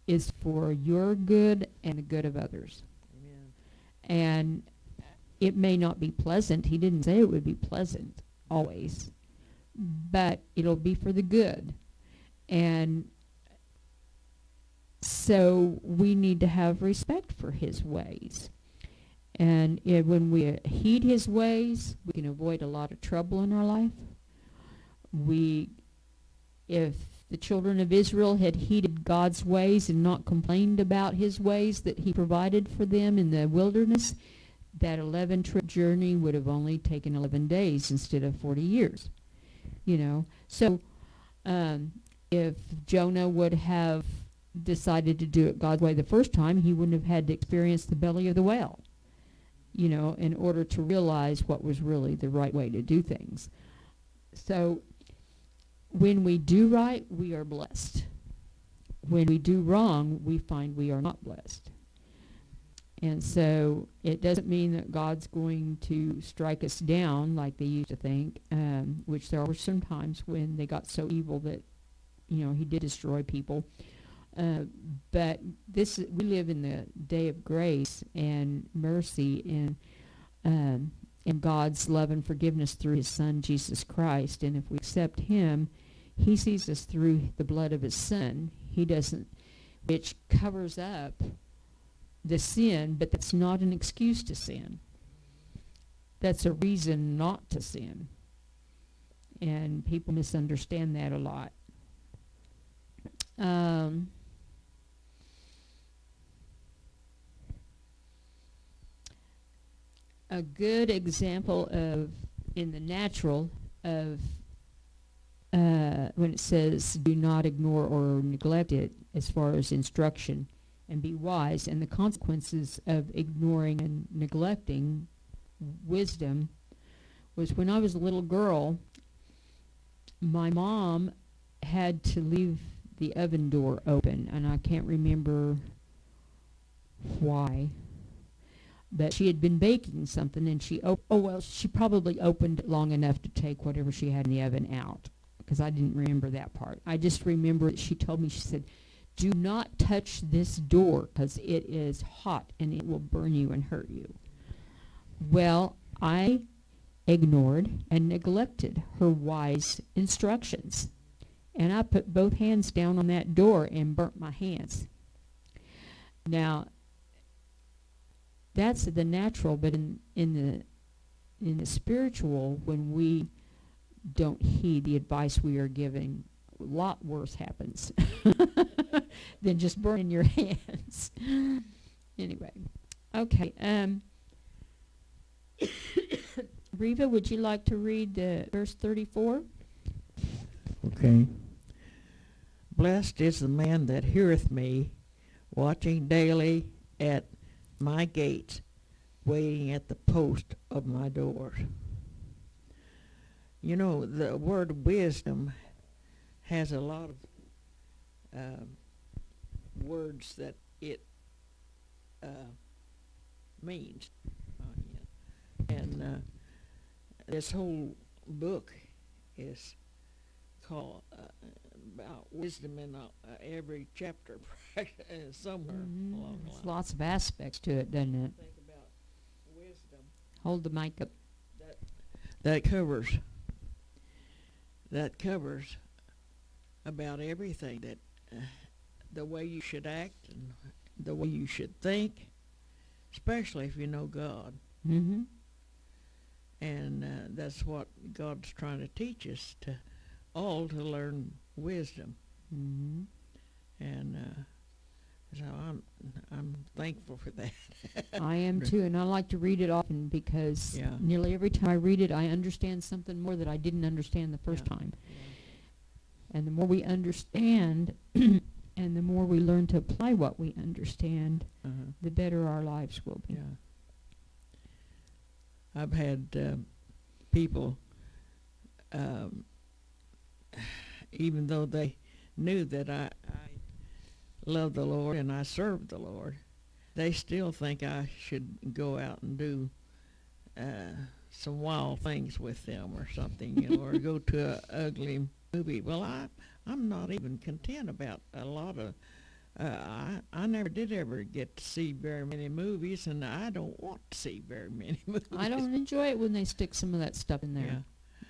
is for your good and the good of others.
Amen.
And it may not be pleasant. He didn't say it would be pleasant always. But it'll be for the good. And so we need to have respect for his ways. And when we heed his ways, we can avoid a lot of trouble in our life. If the children of Israel had heeded God's ways and not complained about his ways that he provided for them in the wilderness, that 11-trip journey would have only taken 11 days instead of 40 years. So if Jonah would have decided to do it God's way the first time, he wouldn't have had to experience the belly of the whale, in order to realize what was really the right way to do things. So when we do right, we are blessed. When we do wrong, we find we are not blessed. And so it doesn't mean that God's going to strike us down like they used to think, which there were some times when they got so evil that, he did destroy people. But we live in the day of grace and mercy and God's love and forgiveness through his son, Jesus Christ. And if we accept him, he sees us through the blood of his son. He doesn't, which covers up the sin, but that's not an excuse to sin. That's a reason not to sin. And people misunderstand that a lot. A good example in the natural of when it says do not ignore or neglect it as far as instruction and be wise. And the consequences of ignoring and neglecting wisdom was when I was a little girl, my mom had to leave the oven door open, and I can't remember why. But she had been baking something, and she she probably opened it long enough to take whatever she had in the oven out, because I didn't remember that part. I just remember that she told me, she said, "Do not touch this door because it is hot and it will burn you and hurt you." Well, I ignored and neglected her wise instructions, and I put both hands down on that door and burnt my hands. Now, that's the natural, but in the spiritual, when we don't heed the advice we are giving, a lot worse happens than just burning your hands. Anyway, okay. Reva, would you like to read verse 34?
Okay. Blessed is the man that heareth me, watching daily at my gates, waiting at the post of my doors. You know, the word wisdom has a lot of words that it means. And this whole book is called about wisdom in every chapter somewhere along the line.
There's lots of aspects to it, doesn't it?
Think about wisdom.
Hold the mic up.
That covers about everything, that the way you should act and the way you should think, especially if you know God.
Mm-hmm.
And that's what God's trying to teach us, to learn wisdom.
Mm-hmm.
And so I'm thankful for that.
I am too, and I like to read it often because nearly every time I read it, I understand something more that I didn't understand the first time. Yeah. And the more we understand, and the more we learn to apply what we understand, the better our lives will be.
Yeah. I've had people, even though they knew that I love the Lord and I serve the Lord, they still think I should go out and do some wild things with them or something, or go to an ugly movie. Well, I'm not even content about a lot of. I never did ever get to see very many movies, and I don't want to see very many movies.
I don't enjoy it when they stick some of that stuff in there.
Yeah.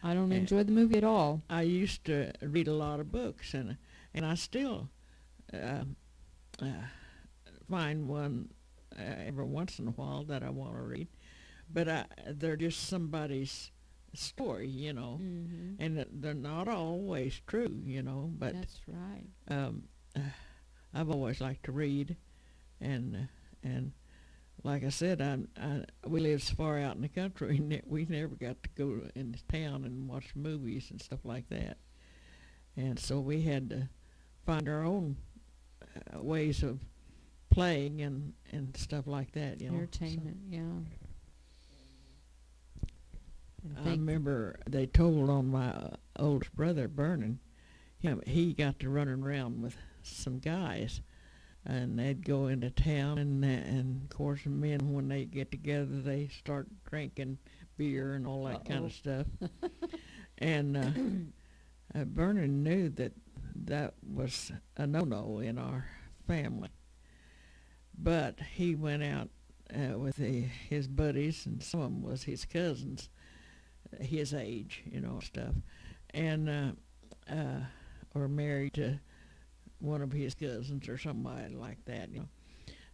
I don't enjoy the movie at all.
I used to read a lot of books, and I still find one every once in a while that I want to read, but they're just somebody's story, and they're not always true, but
that's right.
I've always liked to read, and like I said, we live so far out in the country, we never got to go into town and watch movies and stuff like that, and so we had to find our own ways of playing and stuff like that,
Entertainment,
so.
Yeah.
I remember they told on my oldest brother, Vernon, he got to running around with some guys, and they'd go into town, and of course men, when they get together, they start drinking beer and all that kind of stuff. And Vernon knew that was a no-no in our family, but he went out with his buddies, and some of them was his cousins, his age, stuff, and or married to one of his cousins or somebody like that,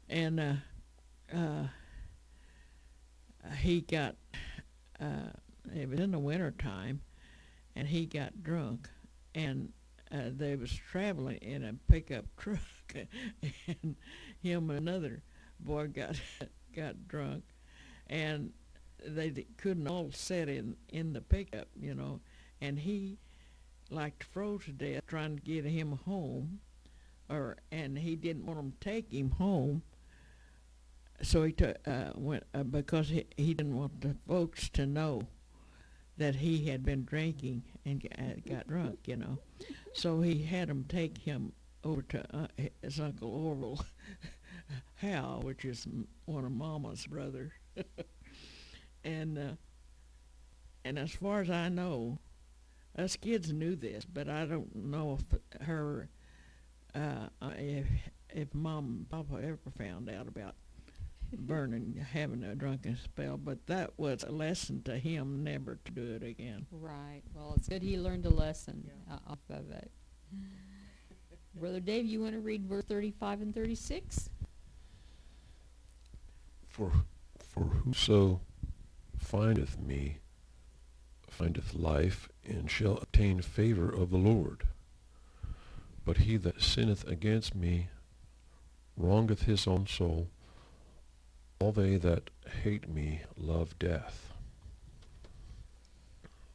and he got it was in the winter time, and he got drunk, and they was traveling in a pickup truck, and him and another boy got drunk, and they couldn't all sit in the pickup, and he like froze to death trying to get him home, and he didn't want them to take him home. So he went because he didn't want the folks to know that he had been drinking and got drunk, you know. So he had them take him over to his Uncle Orville Hal, which is one of Mama's brothers. and as far as I know, us kids knew this, but I don't know if Mom and Papa ever found out about having a drunken spell. But that was a lesson to him never to do it again.
Right. Well, it's good he learned a lesson off of it. Brother Dave, you want to read verse 35 and 36?
For whoso findeth me findeth life, and shall obtain favor of the Lord. But he that sinneth against me wrongeth his own soul. All they that hate me love death.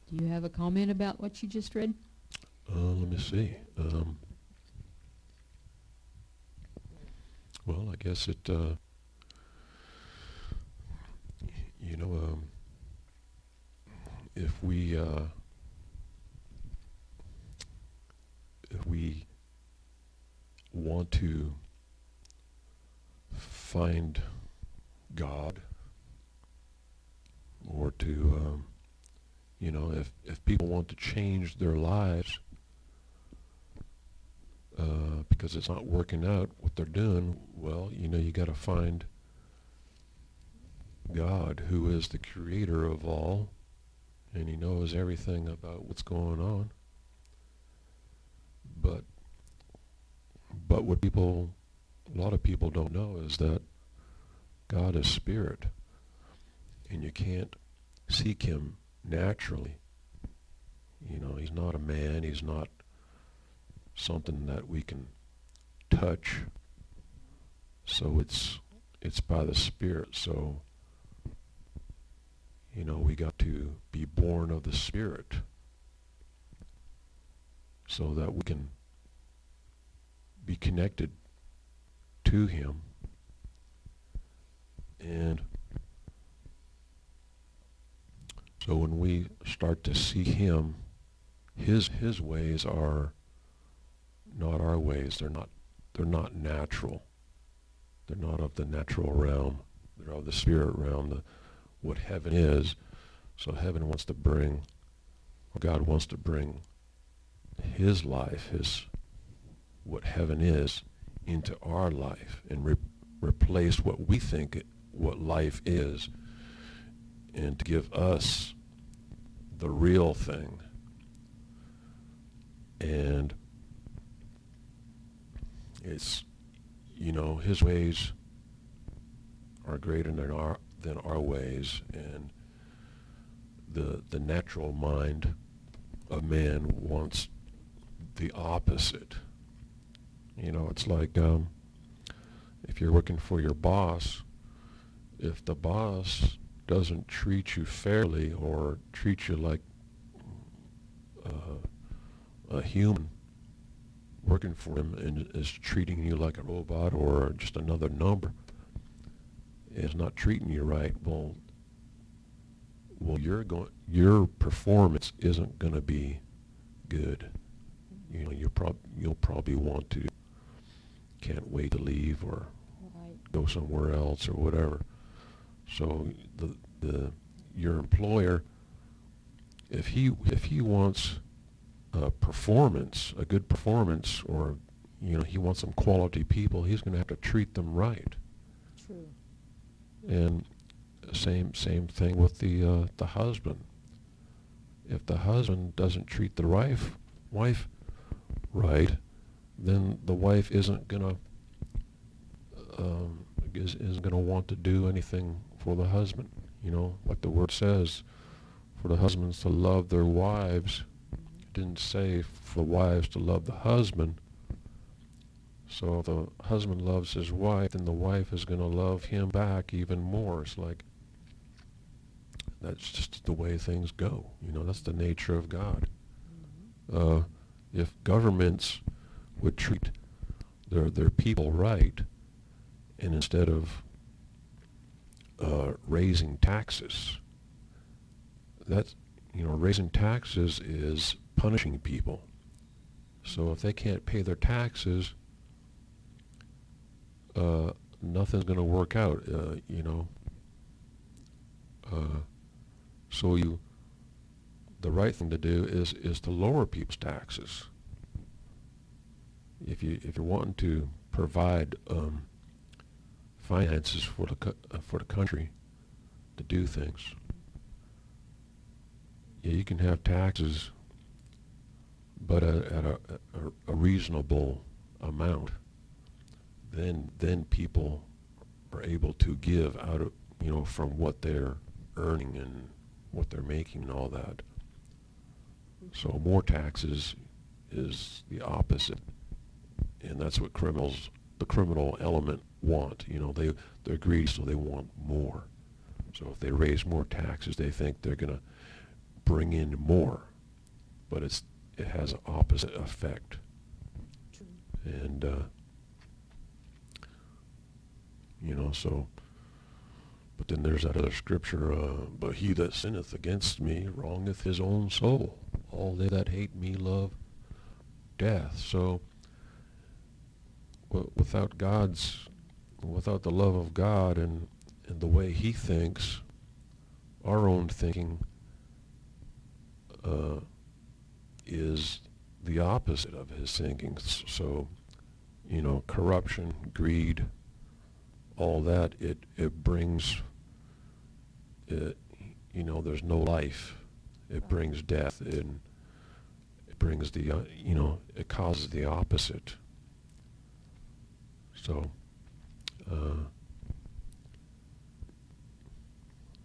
Do you have a comment about what you just read?
Let me see. Well, I guess it, if we want to find God, or to, if people want to change their lives because it's not working out what they're doing, well, you got to find God, who is the creator of all, and he knows everything about what's going on. But what a lot of people don't know is that God is spirit, and you can't seek him naturally. He's not a man, he's not something that we can touch. So it's by the Spirit. So we got to be born of the Spirit so that we can be connected to him. And so when we start to see him, his ways are not our ways. They're not natural. They're not of the natural realm. They're of the spirit realm, what heaven is. So heaven wants to bring, or God wants to bring his life, what heaven is, into our life, and replace what we think what life is, and to give us the real thing. And it's, his ways are greater than our ways, and the natural mind of man wants the opposite. It's like if you're working for your boss, if the boss doesn't treat you fairly or treat you like a human working for him, and is treating you like a robot or just another number, is not treating you right, well your performance isn't going to be good. You'll probably can't wait to leave, or go somewhere else, or whatever. So your employer, if he wants a good performance, or he wants some quality people, he's going to have to treat them right.
True.
And same thing with the husband. If the husband doesn't treat the wife right, then the wife isn't gonna want to do anything for the husband. Like the word says, for the husbands to love their wives. It didn't say for wives to love the husband. So if the husband loves his wife, then the wife is going to love him back even more. It's like, that's just the way things go. That's the nature of God. If governments would treat their people right, and instead of raising taxes, that's, raising taxes is punishing people. So if they can't pay their taxes, nothing's going to work out, So the right thing to do is to lower people's taxes. If you're wanting to provide finances for the country to do things, yeah, you can have taxes, but at a reasonable amount. Then people are able to give out of, from what they're earning and what they're making and all that. So more taxes is the opposite, and that's what the criminal element want. They're greedy, so they want more. So if they raise more taxes, they think they're going to bring in more, but it has an opposite effect.
True.
And so, but then there's that other scripture, but he that sinneth against me wrongeth his own soul. All they that hate me love death. So without the love of God and the way he thinks, our own thinking is the opposite of his thinking. So, corruption, greed, all that, it brings, there's no life. It brings death, and it brings it causes the opposite. So,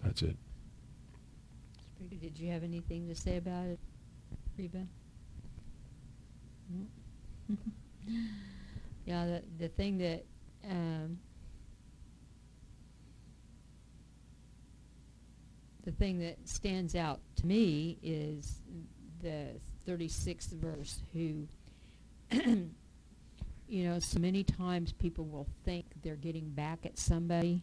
that's it.
Did you have anything to say about it, Reba? No? Yeah, the thing that the thing that stands out to me is the 36th verse, who, so many times people will think they're getting back at somebody,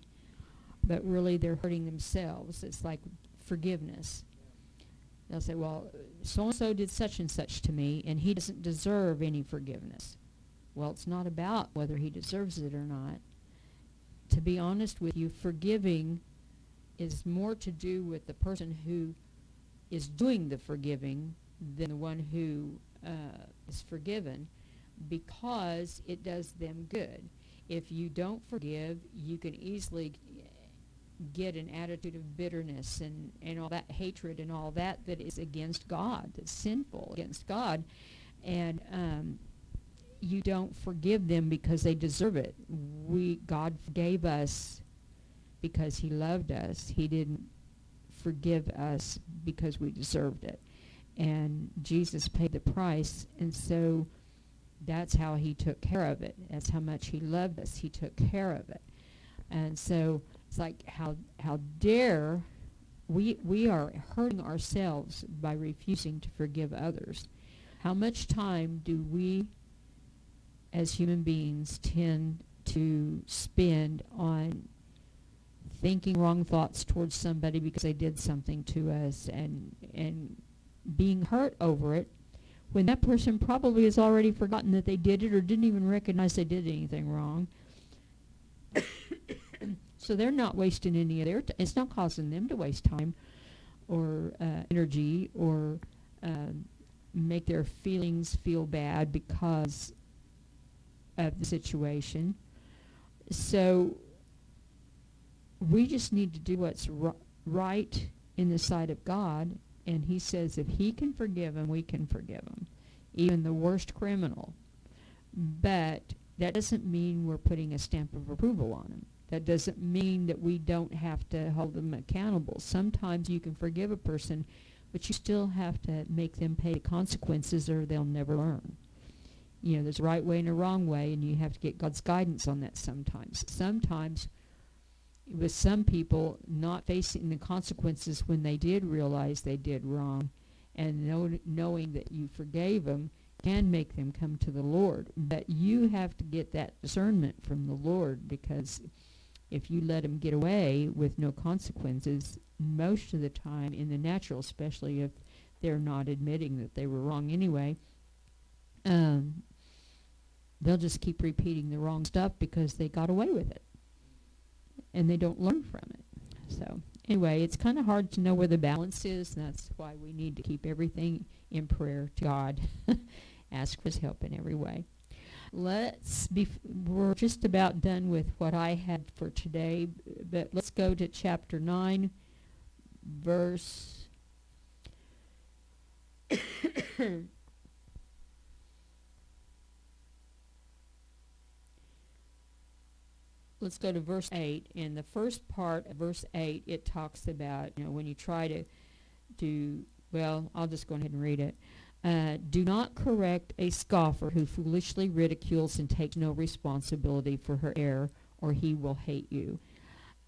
but really they're hurting themselves. It's like forgiveness. They'll say, well, so-and-so did such and such to me, and he doesn't deserve any forgiveness. Well, it's not about whether he deserves it or not. To be honest with you, forgiving is more to do with the person who is doing the forgiving than the one who is forgiven, because it does them good. If you don't forgive, you can easily get an attitude of bitterness and all that hatred and all that is against God, that's sinful against God, and you don't forgive them because they deserve it. God forgave us because he loved us. He didn't forgive us because we deserved it. And Jesus paid the price, and so that's how he took care of it. That's how much he loved us. He took care of it. And so it's like, how dare we are hurting ourselves by refusing to forgive others. How much time do we as human beings tend to spend on thinking wrong thoughts towards somebody because they did something to us, and being hurt over it, when that person probably has already forgotten that they did it or didn't even recognize they did anything wrong. So they're not wasting any of their it's not causing them to waste time or energy or make their feelings feel bad because of the situation. So we just need to do what's right in the sight of God, and he says if he can forgive him, we can forgive him, even the worst criminal. But that doesn't mean we're putting a stamp of approval on him. That doesn't mean that we don't have to hold them accountable. Sometimes you can forgive a person, but you still have to make them pay the consequences or they'll never learn. There's a right way and a wrong way, and you have to get God's guidance on that sometimes. Sometimes, with some people not facing the consequences when they did realize they did wrong, and knowing that you forgave them, can make them come to the Lord. But you have to get that discernment from the Lord, because if you let them get away with no consequences, most of the time in the natural, especially if they're not admitting that they were wrong anyway, they'll just keep repeating the wrong stuff because they got away with it and they don't learn from it. So anyway, it's kind of hard to know where the balance is, and that's why we need to keep everything in prayer to God. Ask for his help in every way. We're just about done with what I had for today, but let's go to chapter 9, verse let's go to verse 8. In the first part of verse 8, it talks about, when you try to do, well, I'll just go ahead and read it. Do not correct a scoffer who foolishly ridicules and takes no responsibility for her error, or he will hate you.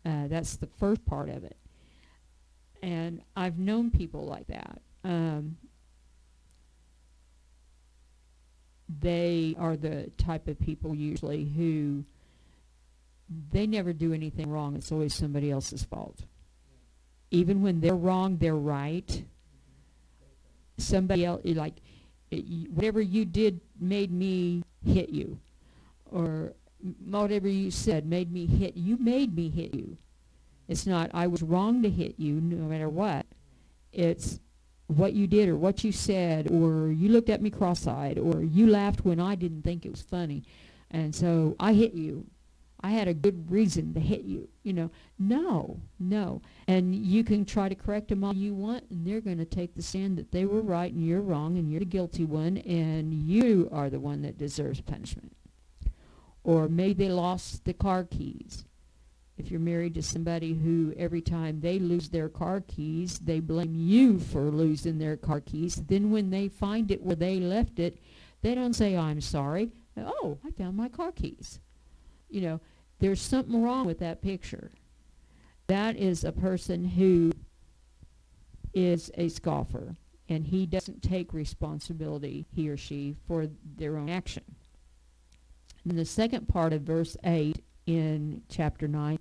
That's the first part of it. And I've known people like that. They are the type of people usually who they never do anything wrong. It's always somebody else's fault. Even when they're wrong, they're right. Somebody else, like, whatever you did made me hit you. Or whatever you said made me hit you. Made me hit you. It's not, I was wrong to hit you no matter what. It's what you did or what you said, or you looked at me cross-eyed, or you laughed when I didn't think it was funny. And so I hit you. I had a good reason to hit you, No. And you can try to correct them all you want, and they're going to take the stand that they were right and you're wrong and you're the guilty one and you are the one that deserves punishment. Or maybe they lost the car keys. If you're married to somebody who every time they lose their car keys, they blame you for losing their car keys, then when they find it where they left it, they don't say, I'm sorry. Oh, I found my car keys. There's something wrong with that picture. That is a person who is a scoffer, and he doesn't take responsibility, he or she, for their own action. And the second part of verse 8 in chapter 9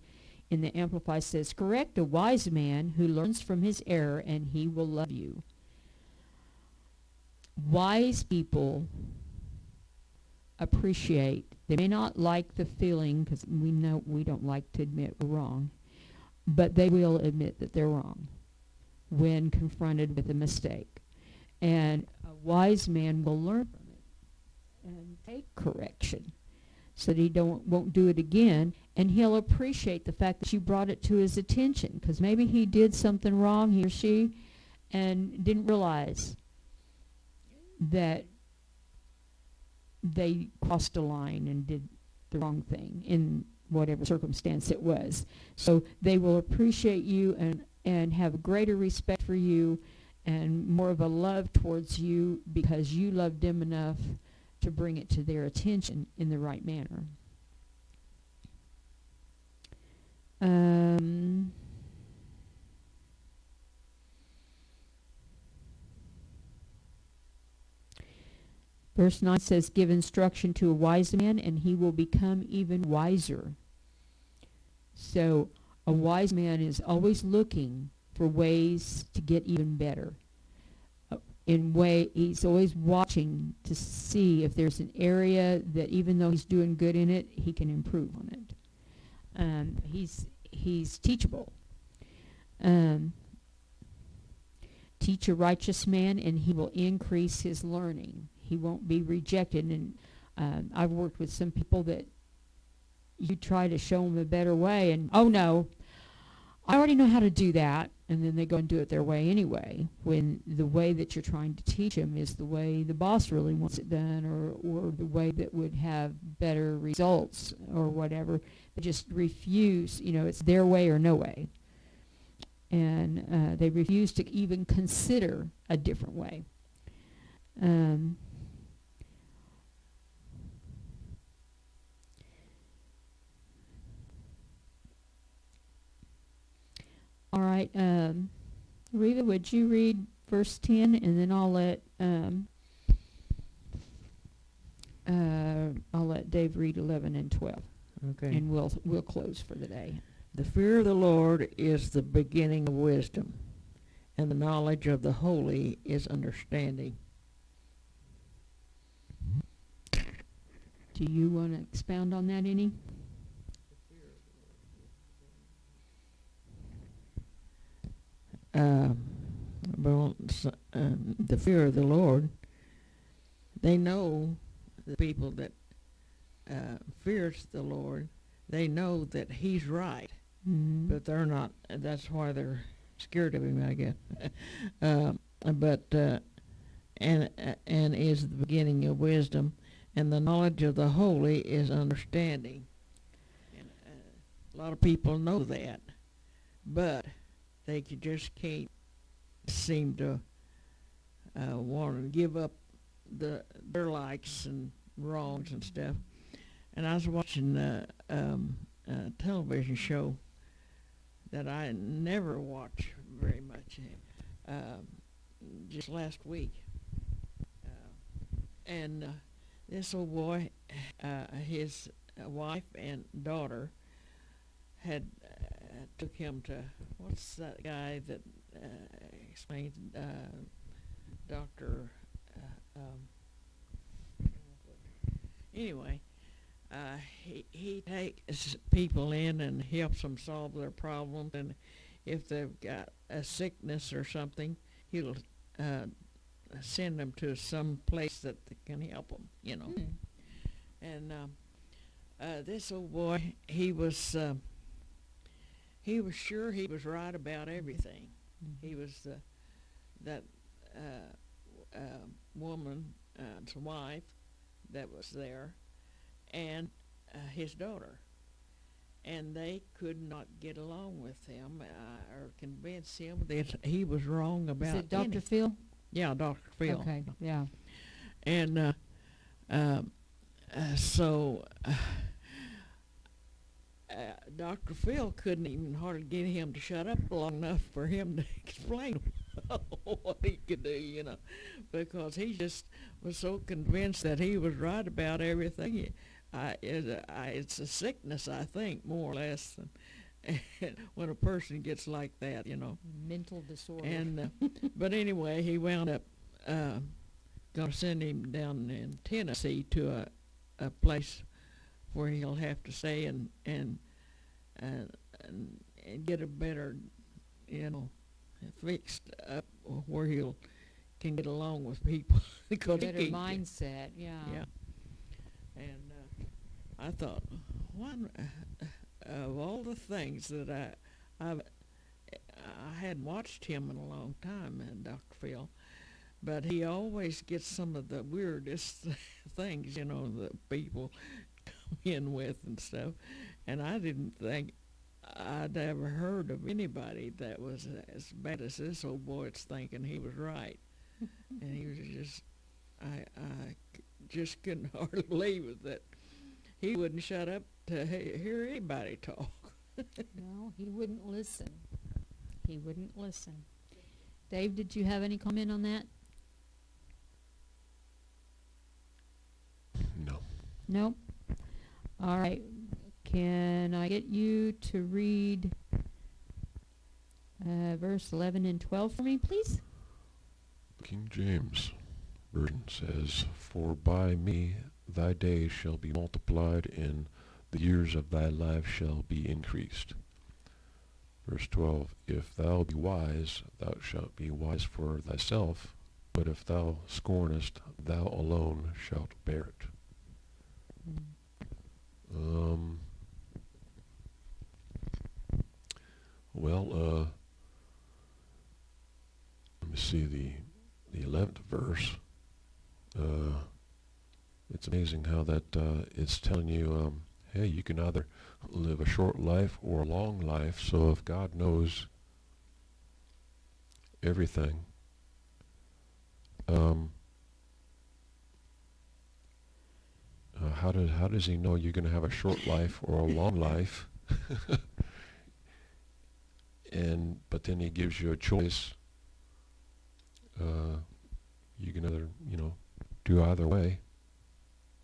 in the Amplified says, correct a wise man who learns from his error, and he will love you. Wise people appreciate. They may not like the feeling, because we know we don't like to admit we're wrong, but they will admit that they're wrong when confronted with a mistake. And a wise man will learn from it and take correction so that he won't do it again, and he'll appreciate the fact that you brought it to his attention, because maybe he did something wrong, he or she, and didn't realize that they crossed a line and did the wrong thing in whatever circumstance it was. So they will appreciate you and have greater respect for you and more of a love towards you because you loved them enough to bring it to their attention in the right manner. Verse 9 says, give instruction to a wise man, and he will become even wiser. So a wise man is always looking for ways to get even better. He's always watching to see if there's an area that even though he's doing good in it, he can improve on it. He's teachable. Teach a righteous man, and he will increase his learning. He won't be rejected. And I've worked with some people that you try to show them a better way, and, oh, no, I already know how to do that. And then they go and do it their way anyway, when the way that you're trying to teach them is the way the boss really wants it done, or the way that would have better results or whatever. They just refuse, it's their way or no way. And they refuse to even consider a different way. All right, Reva, would you read verse 10, and then I'll let Dave read 11 and 12,
Okay.
and we'll close for the day.
The fear of the Lord is the beginning of wisdom, and the knowledge of the holy is understanding.
Do you want to expound on that any?
The fear of the Lord, they know, the people that fears the Lord, they know that he's right,
Mm-hmm.
but they're not. That's why they're scared of him, I guess. And is the beginning of wisdom, and the knowledge of the holy is understanding. And a lot of people know that, but they just can't seem to want to give up their likes and wrongs and stuff. And I was watching a television show that I never watch very much, just last week. And this old boy, his wife and daughter had took him to, what's that guy that explains, Dr. Anyway, he takes people in and helps them solve their problems, and if they've got a sickness or something, he'll send them to some place that can help them, you know. And this old boy, he was sure he was right about everything. He was that woman's wife that was there, and his daughter, and they could not get along with him or convince him that he was wrong about
Is it Dr.
anything.
Phil?
Yeah, Dr. Phil.
Okay, yeah.
And so Dr. Phil couldn't even hardly get him to shut up long enough for him to explain what he could do, you know, because he just was so convinced that he was right about everything. It's a sickness, I think, more or less, when a person gets like that, you know.
Mental disorder.
And but anyway, he wound up going to send him down in Tennessee to a place where he'll have to stay and get a better, you know, fixed up where he'll can get along with people because
better
he can't
mindset, yeah.
Yeah. And I thought, one of all the things that I hadn't watched him in a long time, Dr. Phil, but he always gets some of the weirdest things, you know, that people come in with and stuff. And I didn't think I'd ever heard of anybody that was as bad as this old boy's thinking he was right. And he was just, I just couldn't hardly believe it that he wouldn't shut up to hear anybody talk.
No, he wouldn't listen. He wouldn't listen. Dave, did you have any comment on that?
No.
No? All right. Can I get you to read verse 11 and 12 for me, please?
King James Version says, "For by me thy days shall be multiplied, and the years of thy life shall be increased." Verse 12, "If thou be wise, thou shalt be wise for thyself, but if thou scornest, thou alone shalt bear it." Well, let me see the 11th verse. It's amazing how that it's telling you, hey, you can either live a short life or a long life. So if God knows everything, how does He know you're going to have a short life or a long life? But then He gives you a choice. You can either, do either way.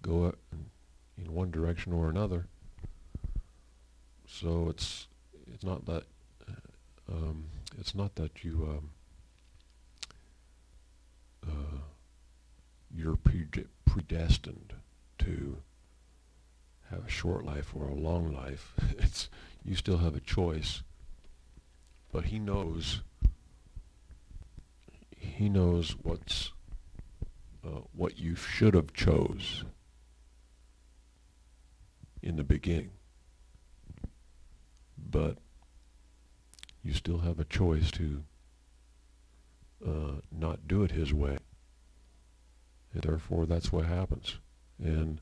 Go in one direction or another. So it's not that you're predestined to have a short life or a long life. You still have a choice, but he knows what you should have chose in the beginning, but you still have a choice to not do it his way, and therefore that's what happens. And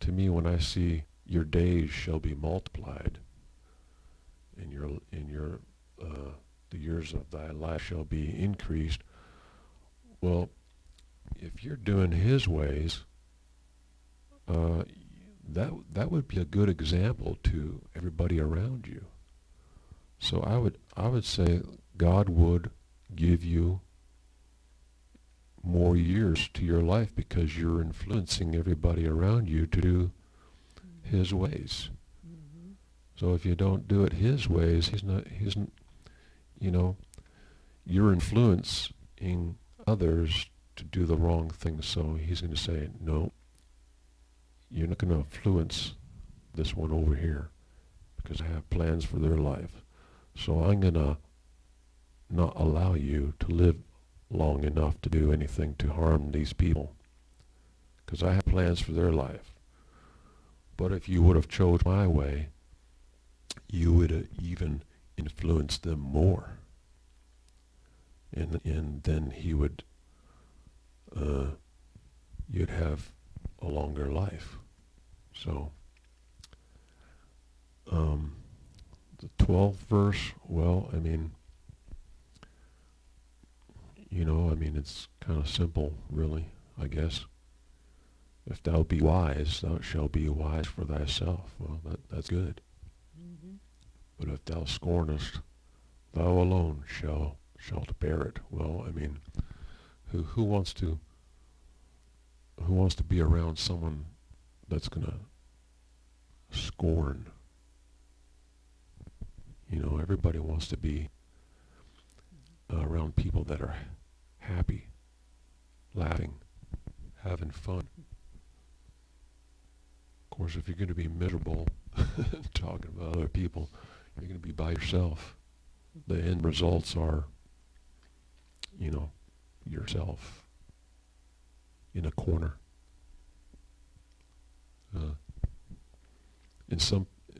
to me, when I see your days shall be multiplied, and the years of thy life shall be increased, well, if you're doing his ways, that would be a good example to everybody around you. So I would say God would give you more years to your life because you're influencing everybody around you to do his ways.
Mm-hmm.
So if you don't do it his ways, you're influencing others to do the wrong thing. So he's going to say, no, you're not going to influence this one over here because I have plans for their life. So I'm going to not allow you to live long enough to do anything to harm these people because I have plans for their life. But if you would have chose my way, you would have even influenced them more. And then you'd have a longer life. So, the 12th verse, well, it's kind of simple, really, I guess. If thou be wise, thou shalt be wise for thyself. Well, that's good.
Mm-hmm.
But if thou scornest, thou alone shalt bear it. Well, who wants to be around someone that's gonna scorn? Everybody wants to be around people that are happy, laughing, having fun. Of course, if you're going to be miserable talking about other people, you're going to be by yourself. The end results are, yourself in a corner.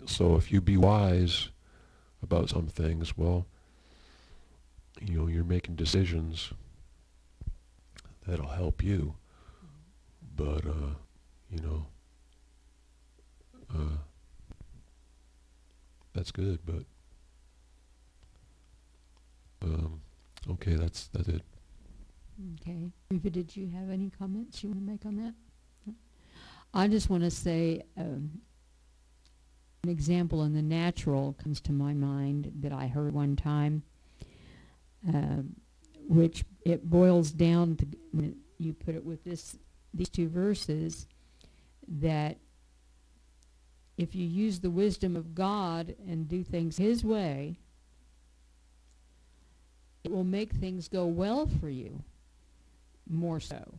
So if you be wise about some things, well, you're making decisions that'll help you, but that's good. But okay, that's it.
Okay. Eva, did you have any comments you want to make on that? I just want to say an example in the natural comes to my mind that I heard one time, which it boils down to, when you put it with these two verses, that if you use the wisdom of God and do things his way, it will make things go well for you, more so,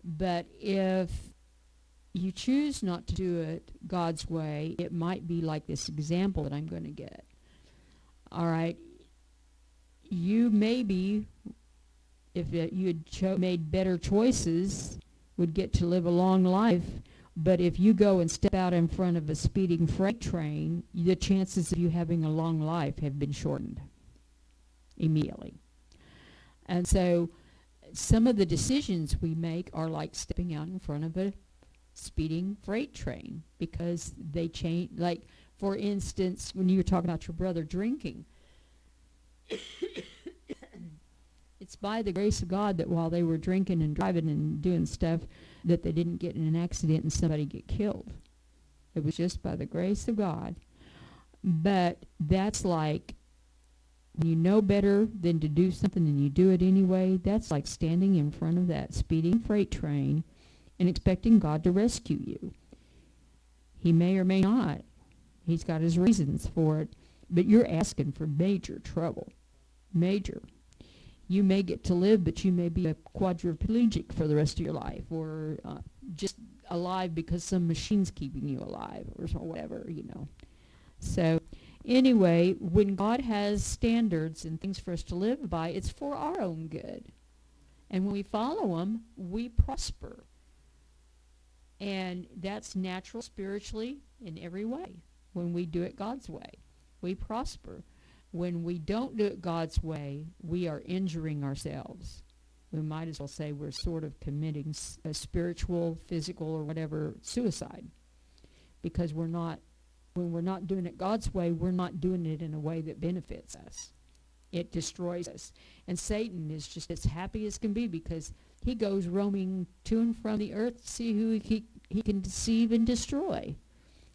But if you choose not to do it God's way, it might be like this example that I'm going to get. All right, you maybe, if you had made better choices, would get to live a long life. But if you go and step out in front of a speeding freight train, the chances of you having a long life have been shortened immediately. And so some of the decisions we make are like stepping out in front of a speeding freight train, because they change. Like, for instance, when you were talking about your brother drinking, it's by the grace of God that while they were drinking and driving and doing stuff, that they didn't get in an accident and somebody get killed. It was just by the grace of God. But that's like, when you know better than to do something and you do it anyway, that's like standing in front of that speeding freight train and expecting God to rescue you. He may or may not. He's got his reasons for it. But you're asking for major trouble. Major. You may get to live, but you may be a quadriplegic for the rest of your life, or just alive because some machine's keeping you alive, or whatever, you know. So anyway, when God has standards and things for us to live by, it's for our own good. And when we follow them, we prosper. And that's natural spiritually in every way. When we do it God's way, we prosper. When we don't do it God's way, we are injuring ourselves. We might as well say we're sort of committing a spiritual, physical, or whatever suicide. Because when we're not doing it God's way, we're not doing it in a way that benefits us. It destroys us. And Satan is just as happy as can be because he goes roaming to and from the earth to see who he can deceive and destroy.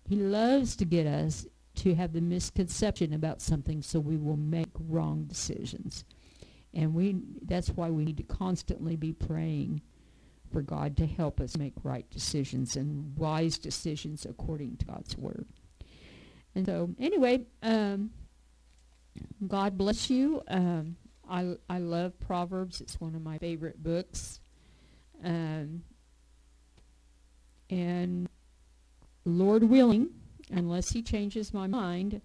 He loves to get us to have the misconception about something so we will make wrong decisions. And that's why we need to constantly be praying for God to help us make right decisions and wise decisions according to God's word. And so, anyway, God bless you. I love Proverbs. It's one of my favorite books. And Lord willing, unless he changes my mind,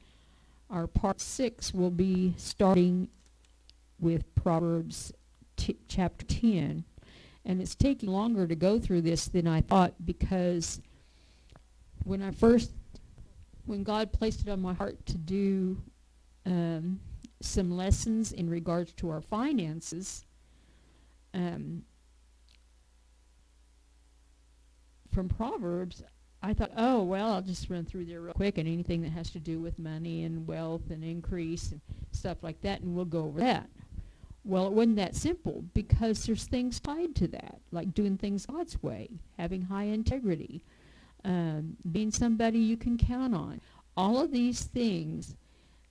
our part 6 will be starting with Proverbs chapter 10. And it's taking longer to go through this than I thought, because when God placed it on my heart to do some lessons in regards to our finances, from Proverbs, I thought, oh, well, I'll just run through there real quick, and anything that has to do with money and wealth and increase and stuff like that, and we'll go over that. Well, it wasn't that simple, because there's things tied to that, like doing things God's way, having high integrity, being somebody you can count on. All of these things,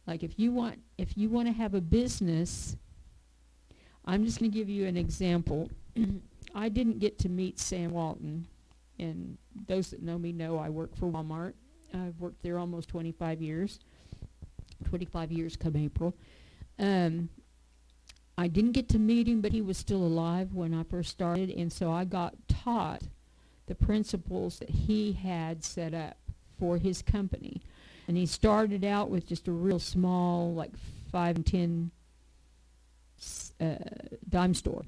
like if you want to have a business, I'm just going to give you an example. I didn't get to meet Sam Walton, and those that know me know I work for Walmart. I've worked there almost 25 years. 25 years come April. I didn't get to meet him, but he was still alive when I first started, and so I got taught the principles that he had set up for his company. And he started out with just a real small, like 5 and 10 dime store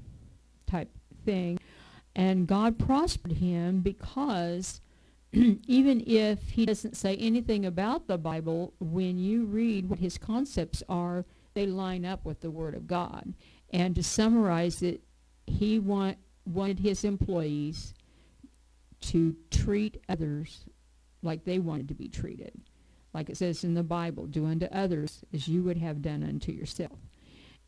type thing. And God prospered him because even if he doesn't say anything about the Bible, when you read what his concepts are, they line up with the Word of God. And to summarize it, he wanted his employees to treat others like they wanted to be treated. Like it says in the Bible, do unto others as you would have done unto yourself.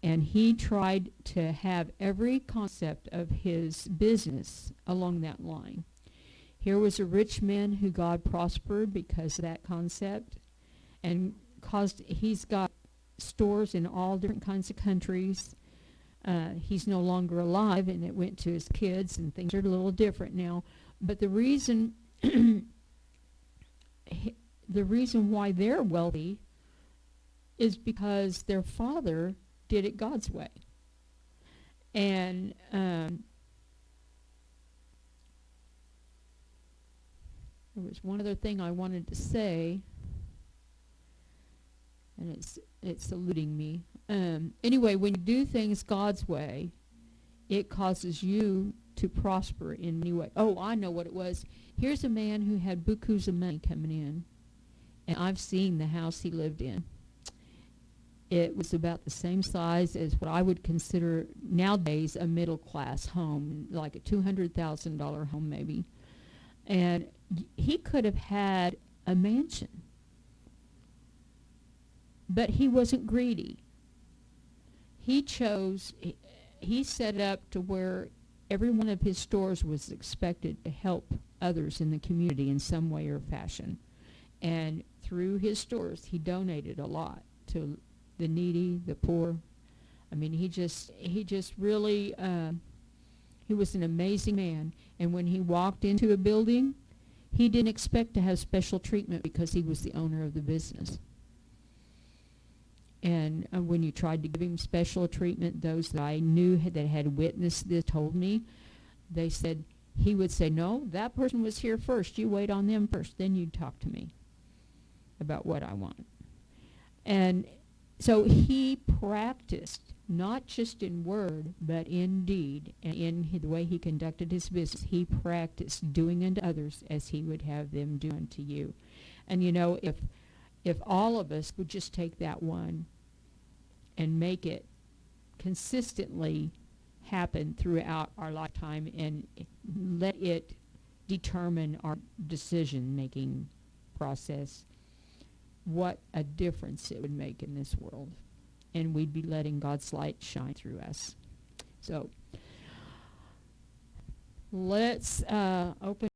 And he tried to have every concept of his business along that line. Here was a rich man who God prospered because of that concept, and he's got stores in all different kinds of countries. He's no longer alive, and it went to his kids, and things are a little different now. But the reason why they're wealthy is because their father did it God's way. And there was one other thing I wanted to say, and it's eluding me. Anyway, when you do things God's way, it causes you to prosper in any way. Oh, I know what it was. Here's a man who had bukus of money coming in, and I've seen the house he lived in. It was about the same size as what I would consider nowadays a middle-class home, like a $200,000 home maybe. And he could have had a mansion, but he wasn't greedy. He set up to where every one of his stores was expected to help others in the community in some way or fashion. And through his stores, he donated a lot to the needy, the poor. I mean, he just really, He was an amazing man. And when he walked into a building, he didn't expect to have special treatment because he was the owner of the business. And when you tried to give him special treatment, those that I knew that had witnessed this told me, they said, he would say, no, that person was here first. You wait on them first. Then you talk to me about what I want. And so he practiced, not just in word, but in deed, and in the way he conducted his business. He practiced doing unto others as he would have them do unto you. And you know, if all of us would just take that one and make it consistently happen throughout our lifetime and let it determine our decision-making process, what a difference it would make in this world. And we'd be letting God's light shine through us. So let's open